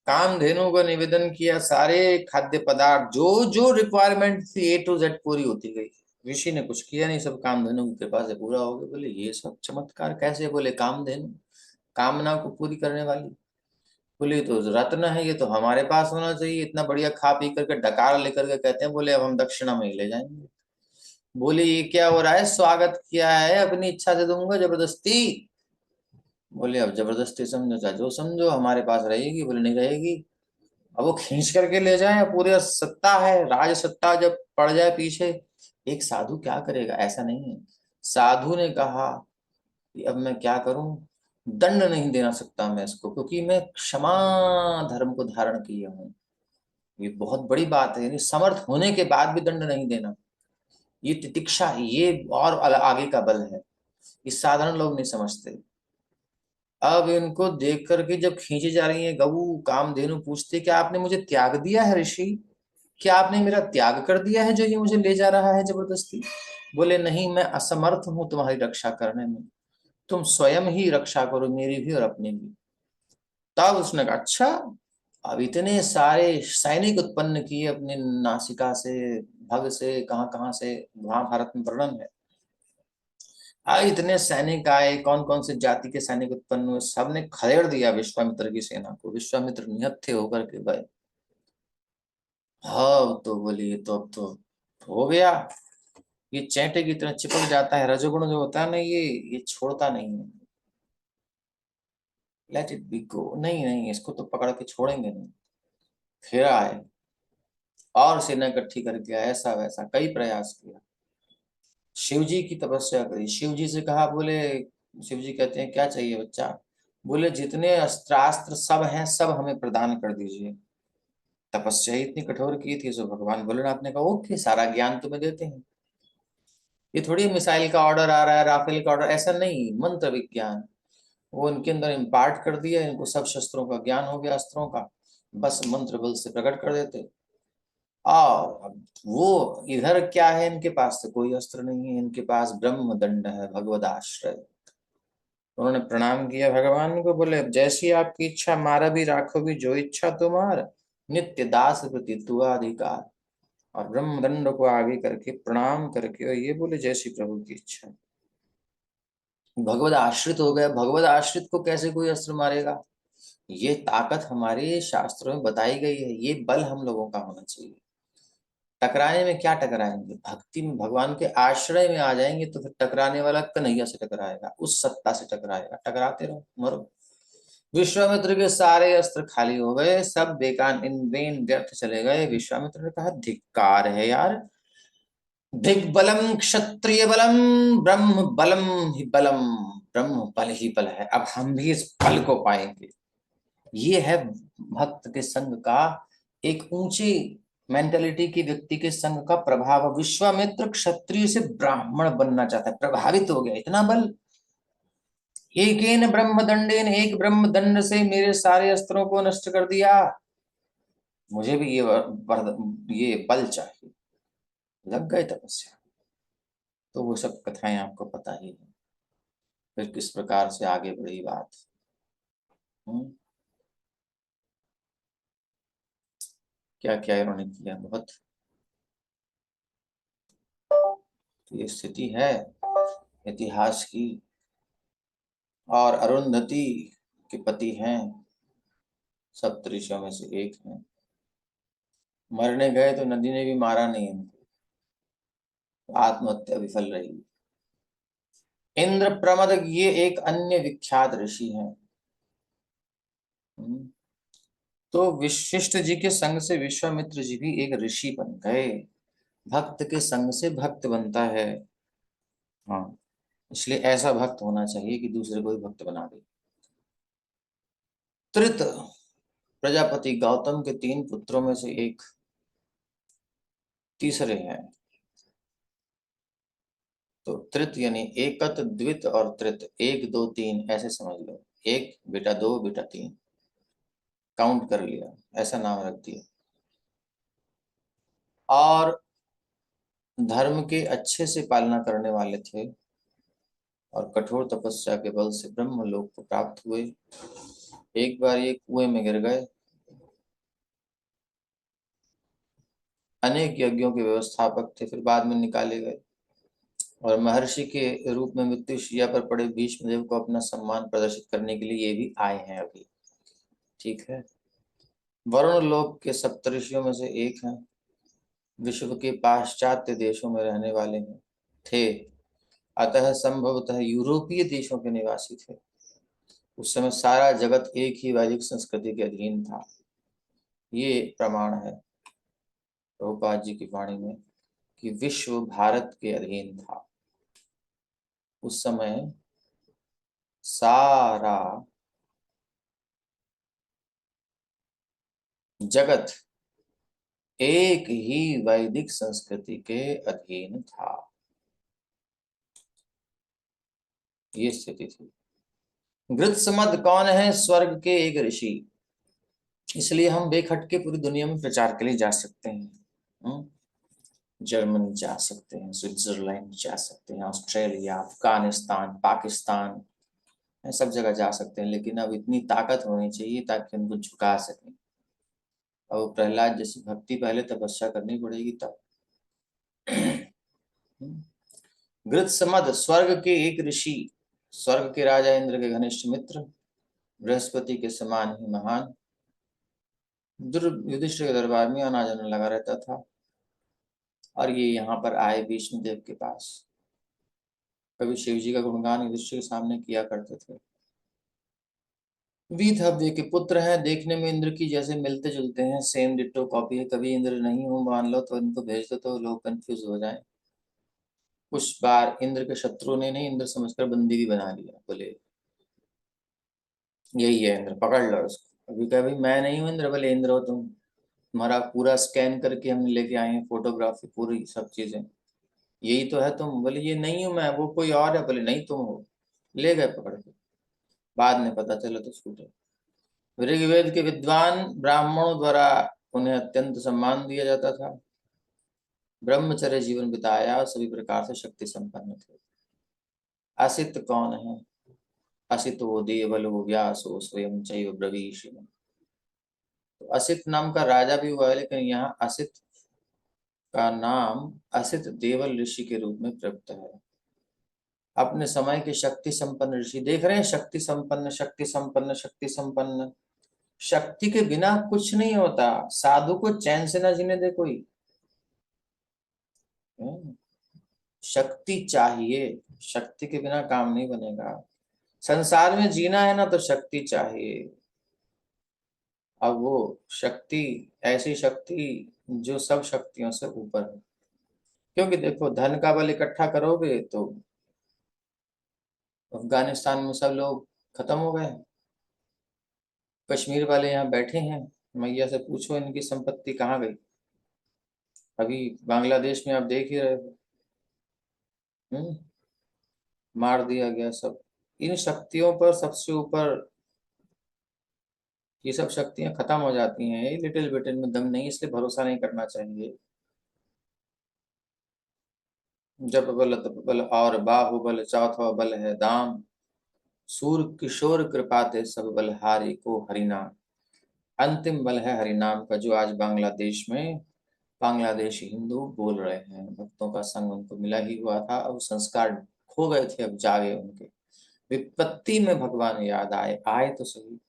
कामधेनु का निवेदन किया, सारे खाद्य पदार्थ जो जो रिक्वायरमेंट थी A to Z पूरी होती गई। ऋषि ने कुछ किया नहीं, सब कामधेनु की कृपा से पूरा हो गया। बोले ये सब चमत्कार कैसे? बोले कामधेनु, कामना को पूरी करने वाली। बोले तो रत्न है, ये तो हमारे पास होना चाहिए। इतना बढ़िया खा पी करके डकार लेकर के कहते हैं, बोले अब हम दक्षिणा में ही ले जाएंगे। बोले ये क्या हो रहा है? स्वागत किया है, अपनी इच्छा से दूंगा जबरदस्ती। बोले अब जबरदस्ती समझो चाहे जो समझो, हमारे पास रहेगी। बोले नहीं रहेगी। अब वो खींच करके ले जाए, पूरी सत्ता है, राज सत्ता जब पड़ जाए पीछे, एक साधु क्या करेगा? ऐसा नहीं है। साधु ने कहा कि अब मैं क्या करूं, दंड नहीं देना सकता मैं इसको, क्योंकि मैं क्षमा धर्म को धारण किया हूं। ये बहुत बड़ी बात है, यानी समर्थ होने के बाद भी दंड नहीं देना, ये तितिक्षा, ये और आगे का बल है। ये साधारण लोग नहीं समझते। अब इनको देख करके जब खींची जा रही है गऊ, कामधेनु पूछते क्या आपने मुझे त्याग दिया है ऋषि? क्या आपने मेरा त्याग कर दिया है जो ये मुझे ले जा रहा है जबरदस्ती? बोले नहीं, मैं असमर्थ हूं तुम्हारी रक्षा करने में, तुम स्वयं ही रक्षा करो, मेरी भी और अपनी भी। तब उसने कहा अच्छा, अब इतने सारे सैनिक उत्पन्न किए अपने नासिका से, भग से, कहां कहां से, महाभारत में वर्णन है। इतने सैनिक आए, कौन कौन से जाति के सैनिक उत्पन्न हुए, सबने खदेड़ दिया विश्वामित्र की सेना को। विश्वामित्र निहत्थे होकर के गए। हाँ तो बोलिए, तो अब तो हो गया। ये चैंटे की तरह चिपक जाता है, रजोगुण जो होता है ना, ये छोड़ता नहीं है। लेट इट बी गो, नहीं नहीं, इसको तो पकड़ के छोड़ेंगे नहीं। फिर आए और सेना इकट्ठी करके आए, ऐसा वैसा कई प्रयास किया। शिव जी की तपस्या करी, शिव जी से कहा, बोले शिव जी कहते हैं क्या चाहिए बच्चा? बोले जितने अस्त्रास्त्र सब हैं सब हमें प्रदान कर दीजिए। तपस्या ही इतनी कठोर की थी। सो भगवान भोलेनाथ ने कहा ओके, सारा ज्ञान तुम्हें देते हैं। ये थोड़ी मिसाइल का ऑर्डर आ रहा है, राफेल का ऑर्डर, ऐसा नहीं, मंत्र विज्ञान वो इनके अंदर इम्पार्ट कर दिया, इनको सब शस्त्रों का ज्ञान हो गया, अस्त्रों का, बस मंत्र बल से प्रकट कर देते। और अब वो इधर क्या है, इनके पास तो कोई अस्त्र नहीं है, इनके पास ब्रह्म दंड है, भगवद आश्रय। उन्होंने प्रणाम किया भगवान को, बोले जैसी आपकी इच्छा, मारा भी राखो भी जो इच्छा तुम्हार, नित्य दास प्रति तु अधिकार। और ब्रह्म दंड को आगे करके प्रणाम करके, और ये बोले जैसी प्रभु की इच्छा। भगवद आश्रित हो गया। भगवद आश्रित को कैसे कोई अस्त्र मारेगा? ये ताकत हमारे शास्त्रों में बताई गई है, ये बल हम लोगों का होना चाहिए। टकराने में क्या टकराएंगे, भक्ति में भगवान के आश्रय में आ जाएंगे तो फिर टकराने वाला कन्हैया से टकराएगा, उस सत्ता से टकराएगा, टकराते रहो मरो। विश्वामित्र के सारे अस्त्र खाली हो गए, सब बेकार इन वेन व्यर्थ चले गए। विश्वामित्र ने कहा धिक्कार है यार, दिग्बलम क्षत्रिय बलम ब्रह्म बलम ही बलम, ब्रह्म बल ही बल है, अब हम भी इस बल को पाएंगे। ये है भक्त के संग का, एक ऊंची मेंटेलिटी की व्यक्ति के संग का प्रभाव। विश्वामित्र क्षत्रिय से ब्राह्मण बनना चाहता है, प्रभावित हो गया, इतना बल। एकेन ब्रह्मदंडेन, एक ब्रह्म दंड से मेरे सारे अस्त्रों को नष्ट कर दिया, मुझे भी ये बल चाहिए। लग गए तपस्या। तो वो सब कथाएं आपको पता ही है, फिर किस प्रकार से आगे बढ़ी बात। क्या क्या इन्होंने किया, बहुत। तो ये स्थिति है इतिहास की। और अरुंधति के पति हैं, सप्तऋषियों में से एक हैं। मरने गए तो नदी ने भी मारा नहीं उनको, आत्महत्या विफल रही। इंद्र प्रमद ये एक अन्य विख्यात ऋषि हैं। तो विशिष्ट जी के संग से विश्वामित्र जी भी एक ऋषि बन गए। भक्त के संग से भक्त बनता है। हाँ, इसलिए ऐसा भक्त होना चाहिए कि दूसरे को भी भक्त बना दे। त्रित प्रजापति गौतम के 3 पुत्रों में से एक तीसरे हैं। तो त्रित यानी एकत, द्वित और त्रित, 1 2 3 ऐसे समझ लो। 1 बेटा 2 बेटा 3 काउंट कर लिया, ऐसा नाम रख दिया। और धर्म के अच्छे से पालना करने वाले थे और कठोर तपस्या के बल से ब्रह्मलोक को प्राप्त हुए। एक बार ये कुएं में गिर गए, अनेक यज्ञों के व्यवस्थापक थे, फिर बाद में निकाले गए और महर्षि के रूप में मृत्युशैया पर पड़े भीष्मदेव को अपना सम्मान प्रदर्शित करने के लिए ये भी आए हैं अभी। ठीक है। वरुण लोक के सप्तऋषियों में से एक हैं, विश्व के पाश्चात्य देशों में रहने वाले हैं थे, अतः संभवतः यूरोपीय देशों के निवासी थे। उस समय सारा जगत एक ही वैदिक संस्कृति के अधीन था। ये प्रमाण है प्रभुपाद जी की वाणी में कि विश्व भारत के अधीन था। उस समय सारा जगत एक ही वैदिक संस्कृति के अधीन था। ये स्थिति थी। गृत्समद कौन है? स्वर्ग के एक ऋषि। इसलिए हम बेखटके पूरी दुनिया में प्रचार के लिए जा सकते हैं। जर्मनी जा सकते हैं, स्विट्जरलैंड जा सकते हैं, ऑस्ट्रेलिया, अफगानिस्तान, पाकिस्तान, सब जगह जा सकते हैं। लेकिन अब इतनी ताकत होनी चाहिए ताकि उनको झुका सकें। अब प्रहलाद जैसी भक्ति पहले तपस्या करनी पड़ेगी तब। गृत्समद स्वर्ग के एक ऋषि, स्वर्ग के राजा इंद्र के घनिष्ठ मित्र, बृहस्पति के समान ही महान, युधिष्ठिर के दरबार में आना जाना लगा रहता था। और ये यहाँ पर आए भीष्मदेव के पास। कभी शिव जी का गुणगान युधिष्ठिर के सामने किया करते थे। वीतहव्य के पुत्र हैं, देखने में इंद्र की जैसे मिलते जुलते हैं, सेम डिट्टो कॉपी है। कभी इंद्र नहीं हो मान लो तो इनको भेज दो तो लोग कंफ्यूज हो जाएं। कुछ बार इंद्र के शत्रु ने नहीं इंद्र समझकर बंदी भी बना लिया, बोले यही है इंद्र, पकड़ लो उसको। अभी कहा भाई मैं नहीं हूँ इंद्र, बोले इंद्र हो तुम, तुम्हारा पूरा स्कैन करके हम लेके आए हैं, फोटोग्राफी पूरी सब चीजें, यही तो है तुम। बोले ये नहीं हूँ मैं, वो कोई और है। बोले नहीं तुम हो। ले गए पकड़ के। बाद में पता चला तो छूटे। ऋग्वेद के विद्वान ब्राह्मणों द्वारा उन्हें अत्यंत सम्मान दिया जाता था। ब्रह्मचर्य जीवन बिताया, सभी प्रकार से शक्ति संपन्न थे। असित कौन है? असितो देवलो व्यासो स्वयं चैव ब्रवीषि। तो असित नाम का राजा भी हुआ है, लेकिन यहाँ असित का नाम असित देवल ऋषि के रूप में प्रयुक्त है। अपने समय के शक्ति संपन्न ऋषि। देख रहे हैं, शक्ति संपन्न, शक्ति संपन्न, शक्ति संपन्न। शक्ति के बिना कुछ नहीं होता। साधु को चैन से ना जीने दे कोई। शक्ति चाहिए, शक्ति के बिना काम नहीं बनेगा। संसार में जीना है ना तो शक्ति चाहिए। अब वो शक्ति, ऐसी शक्ति जो सब शक्तियों से ऊपर है। क्योंकि देखो, धन का बल इकट्ठा करोगे तो अफगानिस्तान में सब लोग खत्म हो गए। कश्मीर वाले यहाँ बैठे हैं, मैया से पूछो इनकी संपत्ति कहाँ गई। अभी बांग्लादेश में आप देख ही रहे हो, मार दिया गया सब। इन शक्तियों पर सबसे ऊपर ये सब शक्तियां खत्म हो जाती हैं। ये लिटिल बिट में दम नहीं, इसलिए भरोसा नहीं करना चाहिए। जब बल तब बल और बाहुबल, चौथा बल है दाम। सूर किशोर कृपाते सब बल हारी को हरिनाम। अंतिम बल है हरिनाम का, जो आज बांग्लादेश में बांग्लादेशी हिंदू बोल रहे हैं। भक्तों का संग उनको मिला ही हुआ था, अब संस्कार खो गए थे, अब जागे उनके। विपत्ति में भगवान याद आए, आए तो सही।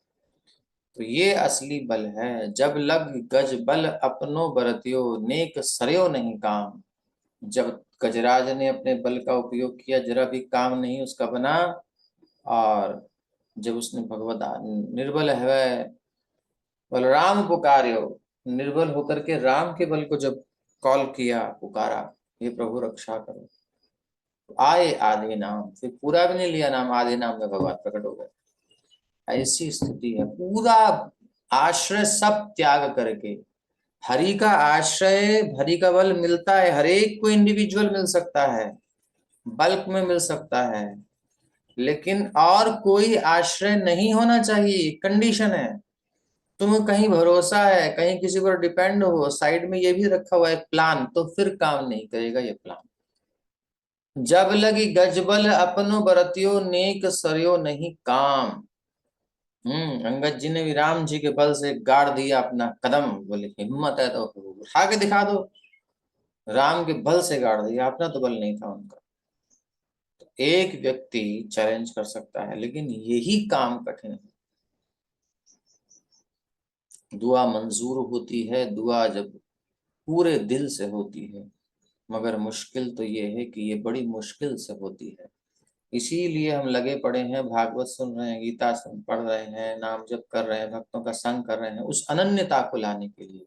तो ये असली बल है। जब लग गज बल अपनो बरतियो, नेक सरयो नहीं काम। जब गजराज ने अपने बल का उपयोग किया, जरा भी काम नहीं उसका बना। और जब उसने भगवत निर्बल है बलराम पुकार्यो, निर्बल होकर के राम के बल को जब कॉल किया, पुकारा, ये प्रभु रक्षा करो, तो आए आधे नाम। फिर पूरा भी नहीं लिया नाम, आधे नाम में भगवान प्रकट हो गए। ऐसी स्थिति है। पूरा आश्रय सब त्याग करके, हरि का आश्रय, हरि का बल मिलता है, हर एक को इंडिविजुअल मिल सकता है, बल्क में मिल सकता है, लेकिन और कोई आश्रय नहीं होना चाहिए। कंडीशन है। तुम्हें कहीं भरोसा है, कहीं किसी पर डिपेंड हो, साइड में ये भी रखा हुआ है प्लान, तो फिर काम नहीं करेगा ये प्लान। जब लगी गजबल अपनो बरतियो, नेक सरयो नहीं काम। अंगद जी ने भी राम जी के बल से गाड़ दिया अपना कदम। बोले हिम्मत है तो उठा के दिखा दो। राम के बल से गाड़ दिया, अपना तो बल नहीं था उनका। तो एक व्यक्ति चैलेंज कर सकता है, लेकिन यही काम कठिन है। दुआ मंजूर होती है, दुआ जब पूरे दिल से होती है, मगर मुश्किल तो ये है कि ये बड़ी मुश्किल से होती है। इसीलिए हम लगे पड़े हैं, भागवत सुन रहे हैं, गीता पढ़ रहे हैं, नाम जप कर रहे हैं, भक्तों का संग कर रहे हैं, उस अनन्यता को लाने के लिए।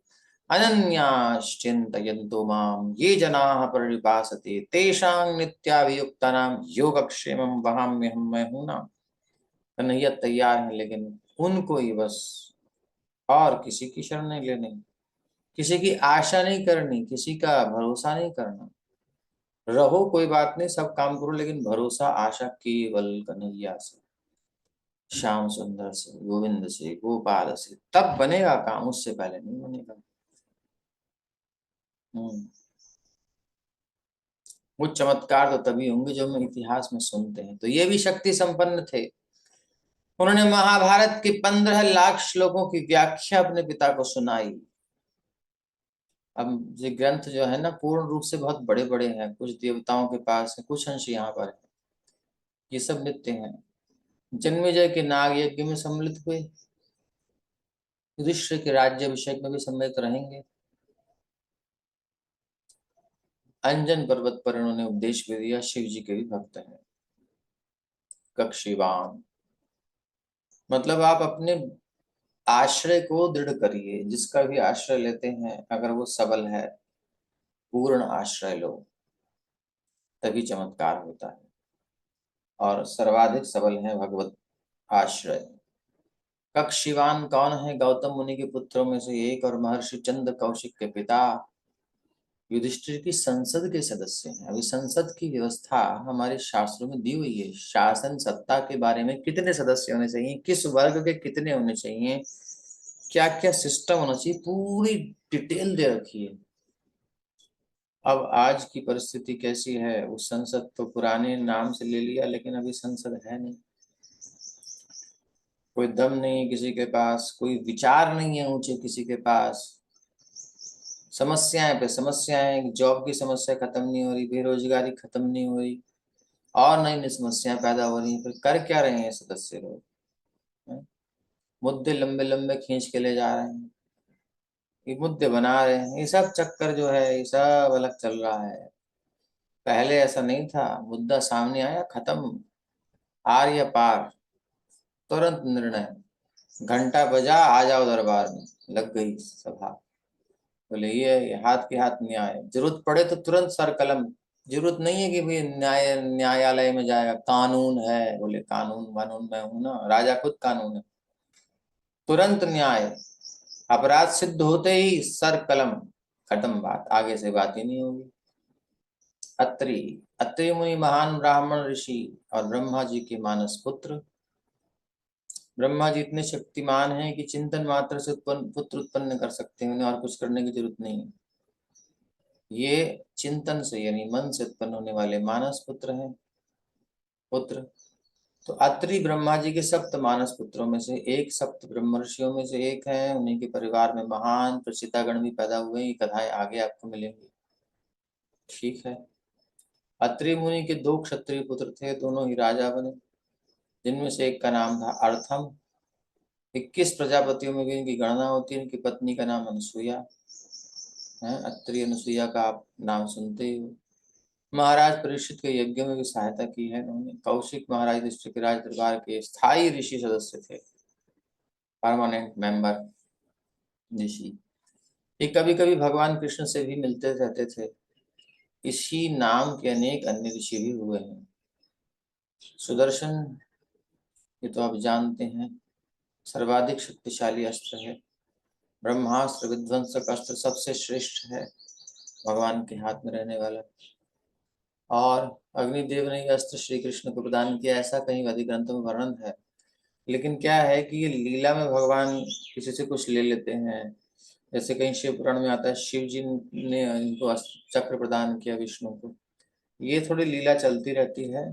अनन्याश्चिन्तयन्तो माम ये जनाः परिपासते, तेषां नित्याभियुक्तानां योगक्षेमं वहाम्यहम्। मैं हूं ना, कन्हैया तैयार है, लेकिन उनको ही बस, और किसी की शरण नहीं लेनी, किसी की आशा नहीं करनी, किसी का भरोसा नहीं करना। रहो कोई बात नहीं, सब काम करो, लेकिन भरोसा आशा केवल कन्हैया से, श्याम सुंदर से, गोविंद से, गोपाल से, तब बनेगा काम, उससे पहले नहीं बनेगा। वो चमत्कार तो तभी होंगे जो हम इतिहास में सुनते हैं। तो ये भी शक्ति संपन्न थे। उन्होंने महाभारत के 15 लाख श्लोकों की व्याख्या अपने पिता को सुनाई। अब ये ग्रंथ जो है ना, पूर्ण रूप से बहुत बड़े बड़े हैं, कुछ देवताओं के पास है, कुछ अंश यहाँ पर है। ये सब नित्य हैं। जन्मेजय के नाग यज्ञ में सम्मिलित हुए, युधिष्ठिर के राज्य अभिषेक में भी सम्मिलित रहेंगे। अंजन पर्वत पर इन्होंने उपदेश भी दिया। शिव जी के भी भक्त हैं। कक्षीवान मतलब आप अपने आश्रय को दृढ़ करिए। जिसका भी आश्रय लेते हैं, अगर वो सबल है, पूर्ण आश्रय लो, तभी चमत्कार होता है। और सर्वाधिक सबल है भगवत आश्रय। कक्षीवान कौन है? गौतम मुनि के पुत्रों में से एक और महर्षि चंद कौशिक के पिता, युधिष्ठिर की संसद के सदस्य हैं। अभी संसद की व्यवस्था हमारे शास्त्रों में दी हुई है। शासन सत्ता के बारे में कितने सदस्य होने चाहिए, किस वर्ग के कितने होने चाहिए, क्या क्या सिस्टम होना चाहिए, पूरी डिटेल दे रखी है। अब आज की परिस्थिति कैसी है? उस संसद तो पुराने नाम से ले लिया, लेकिन अभी संसद है नहीं। कोई दम नहीं है किसी के पास, कोई विचार नहीं है ऊंचे किसी के पास। समस्याएं पे समस्याएं, जॉब की समस्या खत्म नहीं हो रही, बेरोजगारी खत्म नहीं हो रही, और नई नई समस्याएं पैदा हो रही हैं। फिर कर क्या रहे हैं सदस्य लोग? मुद्दे लंबे लंबे खींच के ले जा रहे हैं, ये मुद्दे बना रहे हैं। ये सब चक्कर जो है, ये सब अलग चल रहा है। पहले ऐसा नहीं था, मुद्दा सामने आया, खत्म, आर या पार, तुरंत निर्णय, घंटा बजा, आ जाओ दरबार में, लग गई सभा। बोले ये हाथ के हाथ न्याय, जरूरत पड़े तो तुरंत सर कलम, जरूरत नहीं है कि भाई न्यायालय में जाएगा, कानून है, बोले कानून वानून मैं हूं ना, राजा खुद कानून है, तुरंत न्याय, अपराध सिद्ध होते ही सर कलम, खत्म बात, आगे से बात ही नहीं होगी। अत्रि, अत्रि मुनि महान ब्राह्मण ऋषि और ब्रह्मा जी के मानस पुत्र। ब्रह्मा जी इतने शक्तिमान हैं कि चिंतन मात्र से पुत्र उत्पन्न कर सकते हैं, उन्हें और कुछ करने की जरूरत नहीं है। ये चिंतन से यानी मन से उत्पन्न होने वाले मानस पुत्र हैं, पुत्र। तो अत्रि ब्रह्मा जी के सप्त मानस पुत्रों में से एक, सप्त ब्रह्मर्षियों में से एक है। उन्हीं के परिवार में महान प्रचितागण भी पैदा हुए। ये कथाएं आगे आपको मिलेंगी, ठीक है। अत्रि मुनि के 2 क्षत्रिय पुत्र थे, दोनों ही राजा बने, जिनमें से एक का नाम था अर्थम। 21 प्रजापतियों में भी इनकी गणना होती है। इनकी पत्नी का नाम अनुसुईया है। अत्रि अनुसुईया का आप नाम सुनते ही हो। महाराज परीक्षित के यज्ञ में भी सहायता की है उन्होंने। कौशिक महाराज युधिष्ठिर के राज दरबार के स्थायी ऋषि सदस्य थे, परमानेंट मेंबर ऋषि। ये कभी कभी भगवान कृष्ण से भी मिलते रहते थे। इसी नाम के अनेक अन्य ऋषि भी हुए हैं। सुदर्शन, ये तो आप जानते हैं, सर्वाधिक शक्तिशाली अस्त्र है। ब्रह्मास्त्र विध्वंसक अस्त्र सबसे श्रेष्ठ है, भगवान के हाथ में रहने वाला। और अग्निदेव ने यह अस्त्र श्री कृष्ण को प्रदान किया, ऐसा कहीं आदि ग्रंथों में वर्णन है। लेकिन क्या है कि ये लीला में भगवान किसी से कुछ ले लेते हैं। जैसे कहीं शिव पुराण में आता है, शिव जी ने इनको चक्र प्रदान किया विष्णु को। ये थोड़ी लीला चलती रहती है।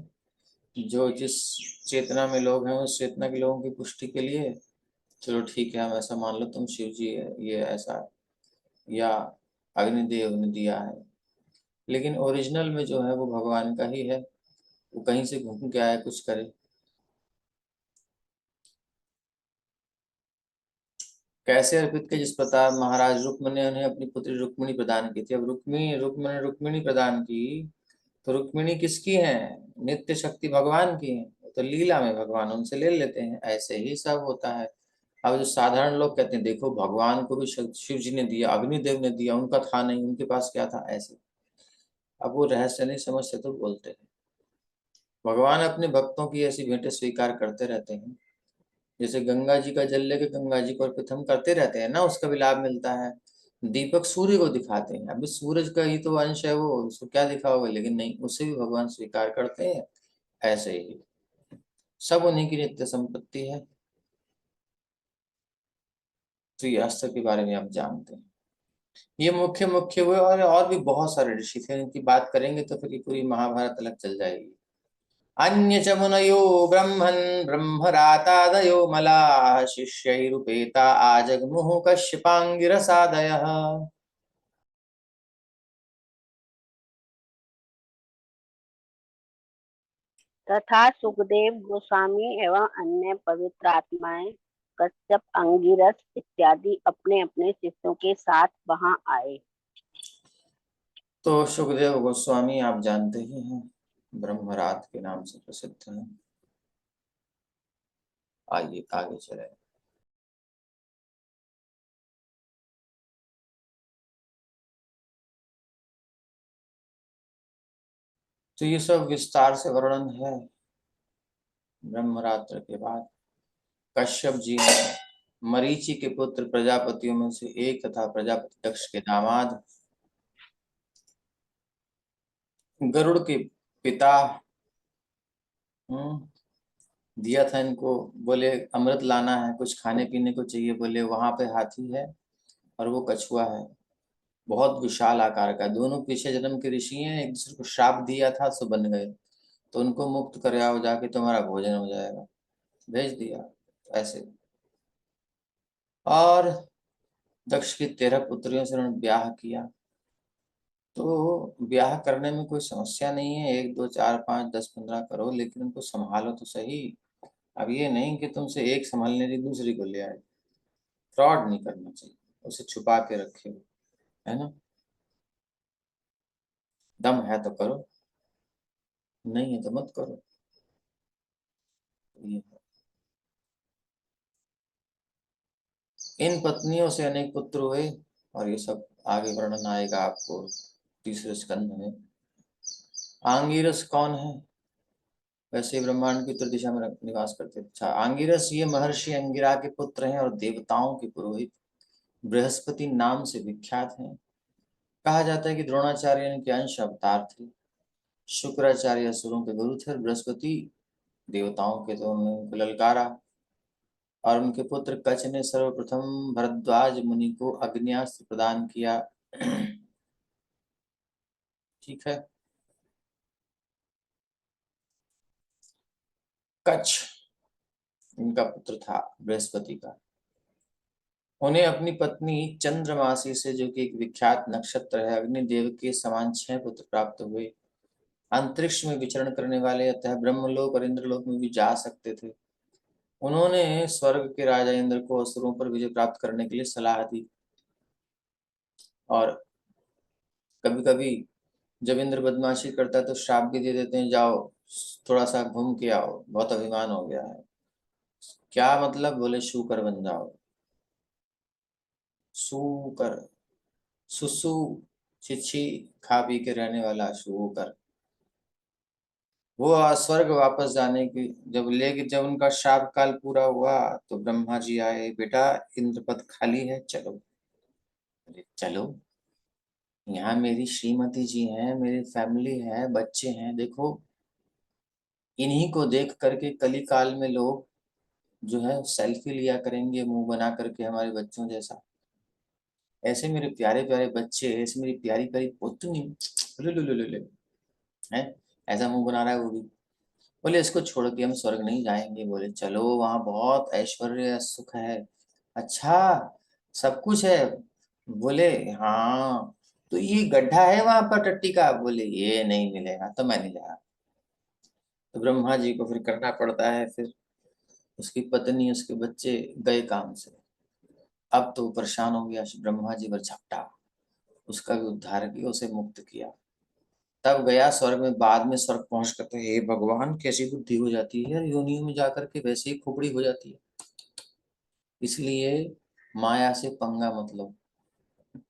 जो जिस चेतना में लोग हैं, उस चेतना के लोगों की पुष्टि के लिए चलो ठीक है, हम ऐसा मान लो तुम शिव जी है, ये ऐसा, या अग्निदेव ने दिया है। लेकिन ओरिजिनल में जो है वो भगवान का ही है। वो कहीं से घूम के आया कुछ करे। कैसे अर्पित के, जिस प्रकार महाराज रुक्म ने उन्हें अपनी पुत्री रुक्मिणी प्रदान की थी। अब रुक्मिणी प्रदान की, तो रुक्मिणी किसकी है? नित्य शक्ति भगवान की है। तो लीला में भगवान उनसे ले लेते हैं, ऐसे ही सब होता है। अब जो साधारण लोग कहते हैं देखो भगवान को भी शिव जी ने दिया, अग्निदेव ने दिया, उनका था नहीं, उनके पास क्या था, ऐसे। अब वो रहस्य नहीं समझते तो बोलते हैं। भगवान अपने भक्तों की ऐसी भेंटें स्वीकार करते रहते हैं। जैसे गंगा जी का जल लेके गंगा जी को अर्पित हम करते रहते हैं ना, उसका भी लाभ मिलता है। दीपक सूर्य को दिखाते हैं, अभी सूरज का ही तो अंश है वो, उसको क्या दिखाओगे, लेकिन नहीं, उसे भी भगवान स्वीकार करते हैं। ऐसे ही सब उन्हीं की नित्य संपत्ति है। तो ये अस्त्र के बारे में आप जानते हैं। ये मुख्य मुख्य हुए, और भी बहुत सारे ऋषि थे, इनकी बात करेंगे तो फिर पूरी महाभारत अलग चल जाएगी। अन्य च मुनयो ब्रह्मन् ब्रह्मरातादयो मलाः शिष्यैरुपेता आजग्मुः कश्यपाङ्गिरसादयः। तथा सुखदेव गोस्वामी एवं अन्य पवित्र आत्माएं कश्यप, अंगिरस इत्यादि अपने अपने शिष्यों के साथ वहां आए। तो सुखदेव गोस्वामी आप जानते ही हैं, ब्रह्मरात के नाम से प्रसिद्ध हैं। आइए आगे चले। तो ये सब विस्तार से वर्णन है। ब्रह्मरात्र के बाद कश्यप जी ने मरीचि के पुत्र प्रजापतियों में से एक तथा प्रजापति दक्ष के दामाद, गरुड़ के पिता, दिया था इनको। बोले अमृत लाना है, कुछ खाने पीने को चाहिए, बोले वहां पे हाथी है और वो कछुआ है, बहुत विशाल आकार का। दोनों पीछे जन्म के ऋषि हैं, एक दूसरे को श्राप दिया था, सो बन गए। तो उनको मुक्त कर आओ जाके, तुम्हारा भोजन हो जाएगा। भेज दिया ऐसे। और दक्ष की 13 पुत्रियों से उन्होंने ब्याह किया। तो ब्याह करने में कोई समस्या नहीं है, 1 2 4 5 10 15 करो, लेकिन उनको संभालो तो सही। अब ये नहीं कि तुमसे एक संभालने की दूसरी को ले आए। फ्रॉड नहीं करना चाहिए, उसे छुपा के रखे, है ना। दम है तो करो। नहीं है तो मत करो। ये इन पत्नियों से अनेक पुत्र हुए, और ये सब आगे वर्णन आएगा आपको तीसरे स्कंध में। आंगिरस कौन है? वैसे ब्रह्मांड की उत्तर दिशा में निवास करते थे। अच्छा, आंगिरस ये महर्षि अंगिरा के पुत्र हैं और देवताओं के पुरोहित बृहस्पति नाम से विख्यात हैं। कहा जाता है कि द्रोणाचार्य इनके अंश अवतार थे। शुक्राचार्य असुरों के गुरु थे और बृहस्पति देवताओं के, तो उनको ललकारा। और उनके पुत्र कच ने सर्वप्रथम भरद्वाज मुनि को अग्न्यास्त्र प्रदान किया। ठीक है। कच इनका पुत्र था बृहस्पति का। उन्हें अपनी पत्नी चंद्रमासी से, जो कि एक विख्यात नक्षत्र है, अग्निदेव के समान 6 पुत्र प्राप्त हुए। अंतरिक्ष में विचरण करने वाले, अतः ब्रह्मलोक और इंद्रलोक में भी जा सकते थे। उन्होंने स्वर्ग के राजा इंद्र को असुरों पर विजय प्राप्त करने के लिए सलाह दी। और कभी कभी जब इंद्र बदमाशी करता है तो श्राप भी दे देते हैं, जाओ थोड़ा सा घूम के आओ, बहुत अभिमान हो गया है। क्या मतलब? बोले शूकर बन जाओ। शूकर, सुसु छिछी खा पी के रहने वाला शूकर। वो स्वर्ग वापस जाने की जब उनका शाप काल पूरा हुआ तो ब्रह्मा जी आए, बेटा इंद्र पद खाली है, चलो। अरे चलो, यहाँ मेरी श्रीमती जी हैं, मेरी फैमिली है, बच्चे हैं, देखो इन्हीं को देख करके कली काल में लोग जो है सेल्फी लिया करेंगे मुंह बना करके हमारे बच्चों जैसा। ऐसे मेरे प्यारे प्यारे बच्चे, ऐसे मेरी प्यारी प्यारी पोतनी ले है, ऐसा मुंह बना रहा है वो भी। बोले इसको छोड़ के हम स्वर्ग नहीं जाएंगे। बोले चलो, वहां बहुत ऐश्वर्य सुख है। अच्छा, सब कुछ है? बोले हाँ। तो ये गड्ढा है वहां पर टट्टी का? बोले ये नहीं मिलेगा, तो मैं नहीं जा रहा। तो ब्रह्मा जी को फिर करना पड़ता है। फिर उसकी पत्नी, उसके बच्चे गए काम से। अब तो परेशान हो गया, ब्रह्मा जी पर झपटा, उसका भी उद्धार किया, उसे मुक्त किया। तब गया स्वर्ग में। बाद में स्वर्ग पहुंच कर तो हे भगवान, कैसी बुद्धि हो जाती है, योनियों में जाकर के वैसे ही खोपड़ी हो जाती है। इसलिए माया से पंगा मतलब।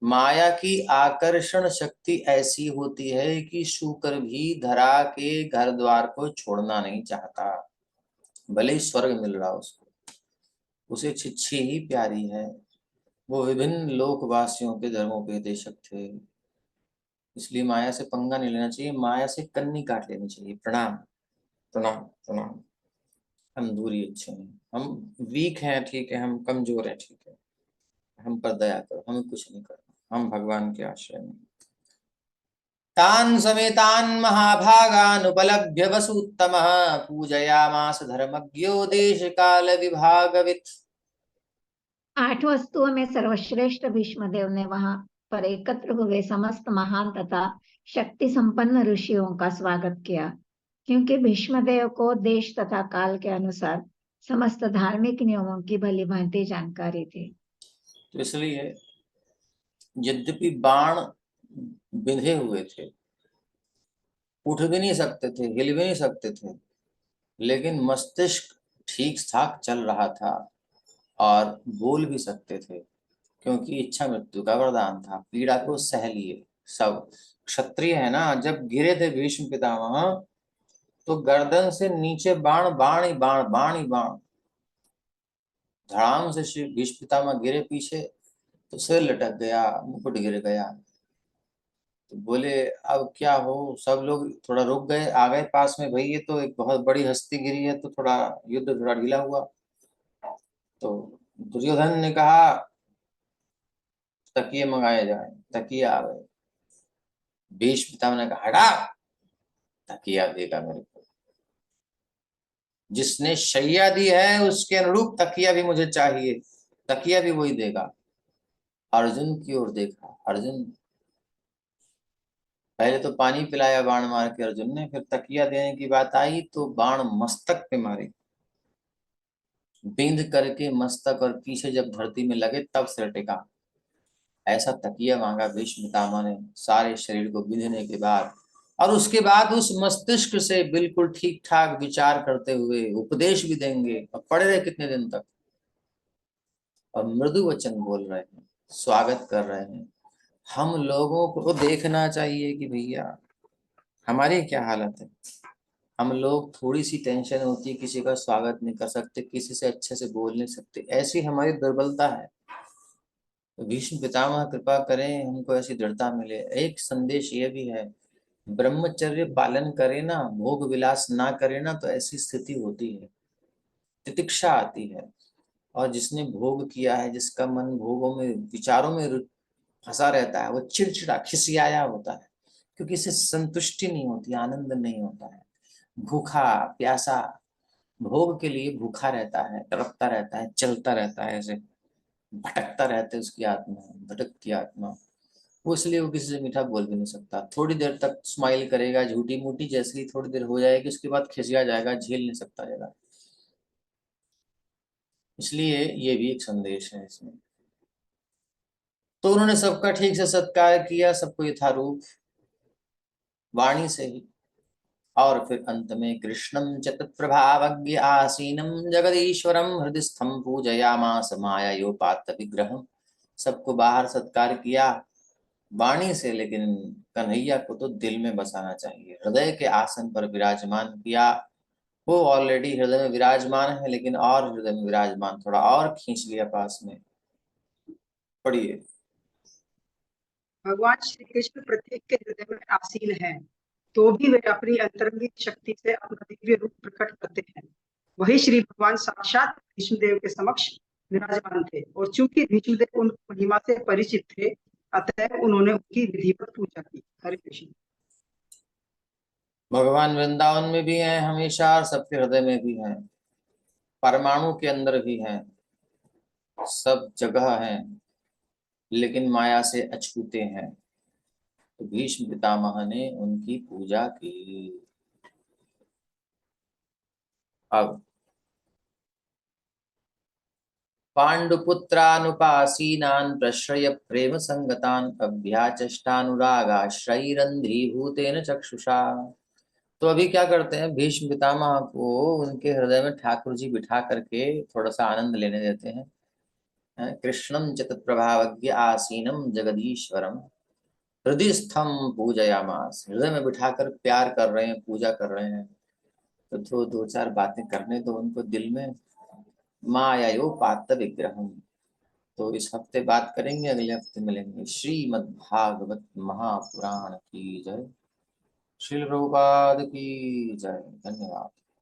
माया की आकर्षण शक्ति ऐसी होती है कि शूकर भी धरा के घर द्वार को छोड़ना नहीं चाहता, भले ही स्वर्ग मिल रहा उसको, उसे छिछी ही प्यारी है। वो विभिन्न लोकवासियों के धर्मों के देशक थे। इसलिए माया से पंगा नहीं लेना चाहिए, माया से कन्नी काट लेनी चाहिए। प्रणाम प्रणाम प्रणाम। हम दूरी अच्छे हैं, हम वीक हैं, ठीक है, हम कमजोर हैं, ठीक है, हम पर दया करो, हमें कुछ नहीं करना, हम भगवान के आश्रय में। तान समेतान महाभागान उपलभ्य वसुत्तमः पूजयामास धर्मज्ञो देश काल विभागवित्। 8 वस्तुओं में सर्वश्रेष्ठ भीष्मदेव ने वहां पर एकत्र हुए समस्त महान तथा शक्ति संपन्न ऋषियों का स्वागत किया, क्योंकि भीष्मदेव को देश तथा काल के अनुसार समस्त धार्मिक नियमों की भली भांति जानकारी थी। तो इसलिए यद्यपि बाण बिंधे हुए थे, उठ भी नहीं सकते थे, हिल भी नहीं सकते थे, लेकिन मस्तिष्क ठीक ठाक चल रहा था और बोल भी सकते थे, क्योंकि इच्छा मृत्यु का वरदान था। पीड़ा को सह लिए सब। क्षत्रिय है ना, जब गिरे थे भीष्म पितामह तो गर्दन से नीचे बाण, बाण ही बाण, बाण ही बाण। धड़ाम से श्री भीष्म पितामह गिरे पीछे तो सिर लटक गया, मुकुट गिर गया। तो बोले अब क्या हो, सब लोग थोड़ा रुक गए, आ गए पास में, भाई ये तो एक बहुत बड़ी हस्ती गिरी है, तो थोड़ा युद्ध थोड़ा ढीला हुआ। तो दुर्योधन ने कहा तकिए मंगाए जाए, तकिए आ गए। भीष्म पितामह ने कहा हटा, तकिया देगा मेरे को, जिसने शैया दी है उसके अनुरूप तकिया भी मुझे चाहिए, तकिया भी वही देगा। अर्जुन की ओर देखा, अर्जुन पहले तो पानी पिलाया बाण मार के अर्जुन ने, फिर तकिया देने की बात आई तो बाण मस्तक पे मारे, बिंद करके मस्तक, और पीछे जब धरती में लगे तब सिर टेका। ऐसा तकिया मांगा भीष्म पितामह ने। सारे शरीर को बिंधने के बाद और उसके बाद उस मस्तिष्क से बिल्कुल ठीक ठाक विचार करते हुए उपदेश भी देंगे। और पढ़े रहे कितने दिन तक, और मृदु वचन बोल रहे हैं, स्वागत कर रहे हैं। हम लोगों को देखना चाहिए कि भैया हमारी क्या हालत है। हम लोग थोड़ी सी टेंशन होती है, किसी का स्वागत नहीं कर सकते, किसी से अच्छे से बोल नहीं सकते, ऐसी हमारी दुर्बलता है। तो भीष्म पितामह कृपा करें, हमको ऐसी दृढ़ता मिले। एक संदेश ये भी है, ब्रह्मचर्य पालन करे ना, भोग विलास ना करे ना, तो ऐसी स्थिति होती है, तितिक्षा आती है। और जिसने भोग किया है, जिसका मन भोगों में विचारों में फंसा रहता है, वो चिड़चिड़ा खिसियाया होता है, क्योंकि इससे संतुष्टि नहीं होती, आनंद नहीं होता है। भूखा प्यासा भोग के लिए भूखा रहता है, तड़पता रहता है, चलता रहता है, ऐसे भटकता रहता है, उसकी आत्मा भटकती आत्मा। वो इसलिए वो किसी से मीठा बोल भी नहीं सकता। थोड़ी देर तक स्माइल करेगा झूठी मूठी, जैसे ही थोड़ी देर हो जाएगी उसके बाद खिसिया जाएगा, झेल नहीं सकता जाएगा। इसलिए ये भी एक संदेश है इसमें। तो उन्होंने सबका ठीक से सत्कार किया, सबको यथारूप वाणी से ही। और फिर अंत में कृष्णम च तत्प्रभावज्ञ आसीनम जगदीश्वरम हृदयस्थम पूजयामास मायायोपात विग्रहम। सबको बाहर सत्कार किया वाणी से, लेकिन कन्हैया को तो दिल में बसाना चाहिए। हृदय के आसन पर विराजमान किया। वो ऑलरेडी हृदय में विराजमान है, लेकिन और हृदय में विराजमान, थोड़ा और खींच लिया पास में। पढ़िए। भगवान श्री कृष्ण प्रत्येक के हृदय में आसीन है, तो भी वे अपनी अंतरंगिक शक्ति से अपना दिव्य रूप प्रकट करते हैं। वही श्री भगवान साक्षात भीष्मदेव के समक्ष विराजमान थे, और चूंकि भीष्मदेव उन महिमा से परिचित थे, अतः उन्होंने उनकी विधिवत पूजा की। हरे कृष्ण। भगवान वृंदावन में भी हैं हमेशा, और सबके हृदय में भी हैं, परमाणु के अंदर भी हैं, सब जगह हैं, लेकिन माया से अछूते हैं। तो भीष्म पितामह ने उनकी पूजा की। अब पांडुपुत्रानुपासीनान् प्रश्रय प्रेम संगतान् अभ्याचष्टानुरागाश्रैरन्ध्रीभूतेन चक्षुषा। तो अभी क्या करते हैं, भीष्म पितामह को उनके हृदय में ठाकुर जी बिठा करके थोड़ा सा आनंद लेने देते हैं। कृष्णम च तत्प्रभावज्ञ आसीनम जगदीश्वरम हृदयस्थम पूजयामास। हृदय में बिठाकर प्यार कर रहे हैं, पूजा कर रहे हैं। तो दो चार बातें करने तो उनको दिल में। मायायोपात विग्रहम। तो इस हफ्ते बात करेंगे, अगले हफ्ते मिलेंगे। श्रीमद् भागवत महापुराण की जय। श्रील प्रभुपाद की जय। धन्यवाद।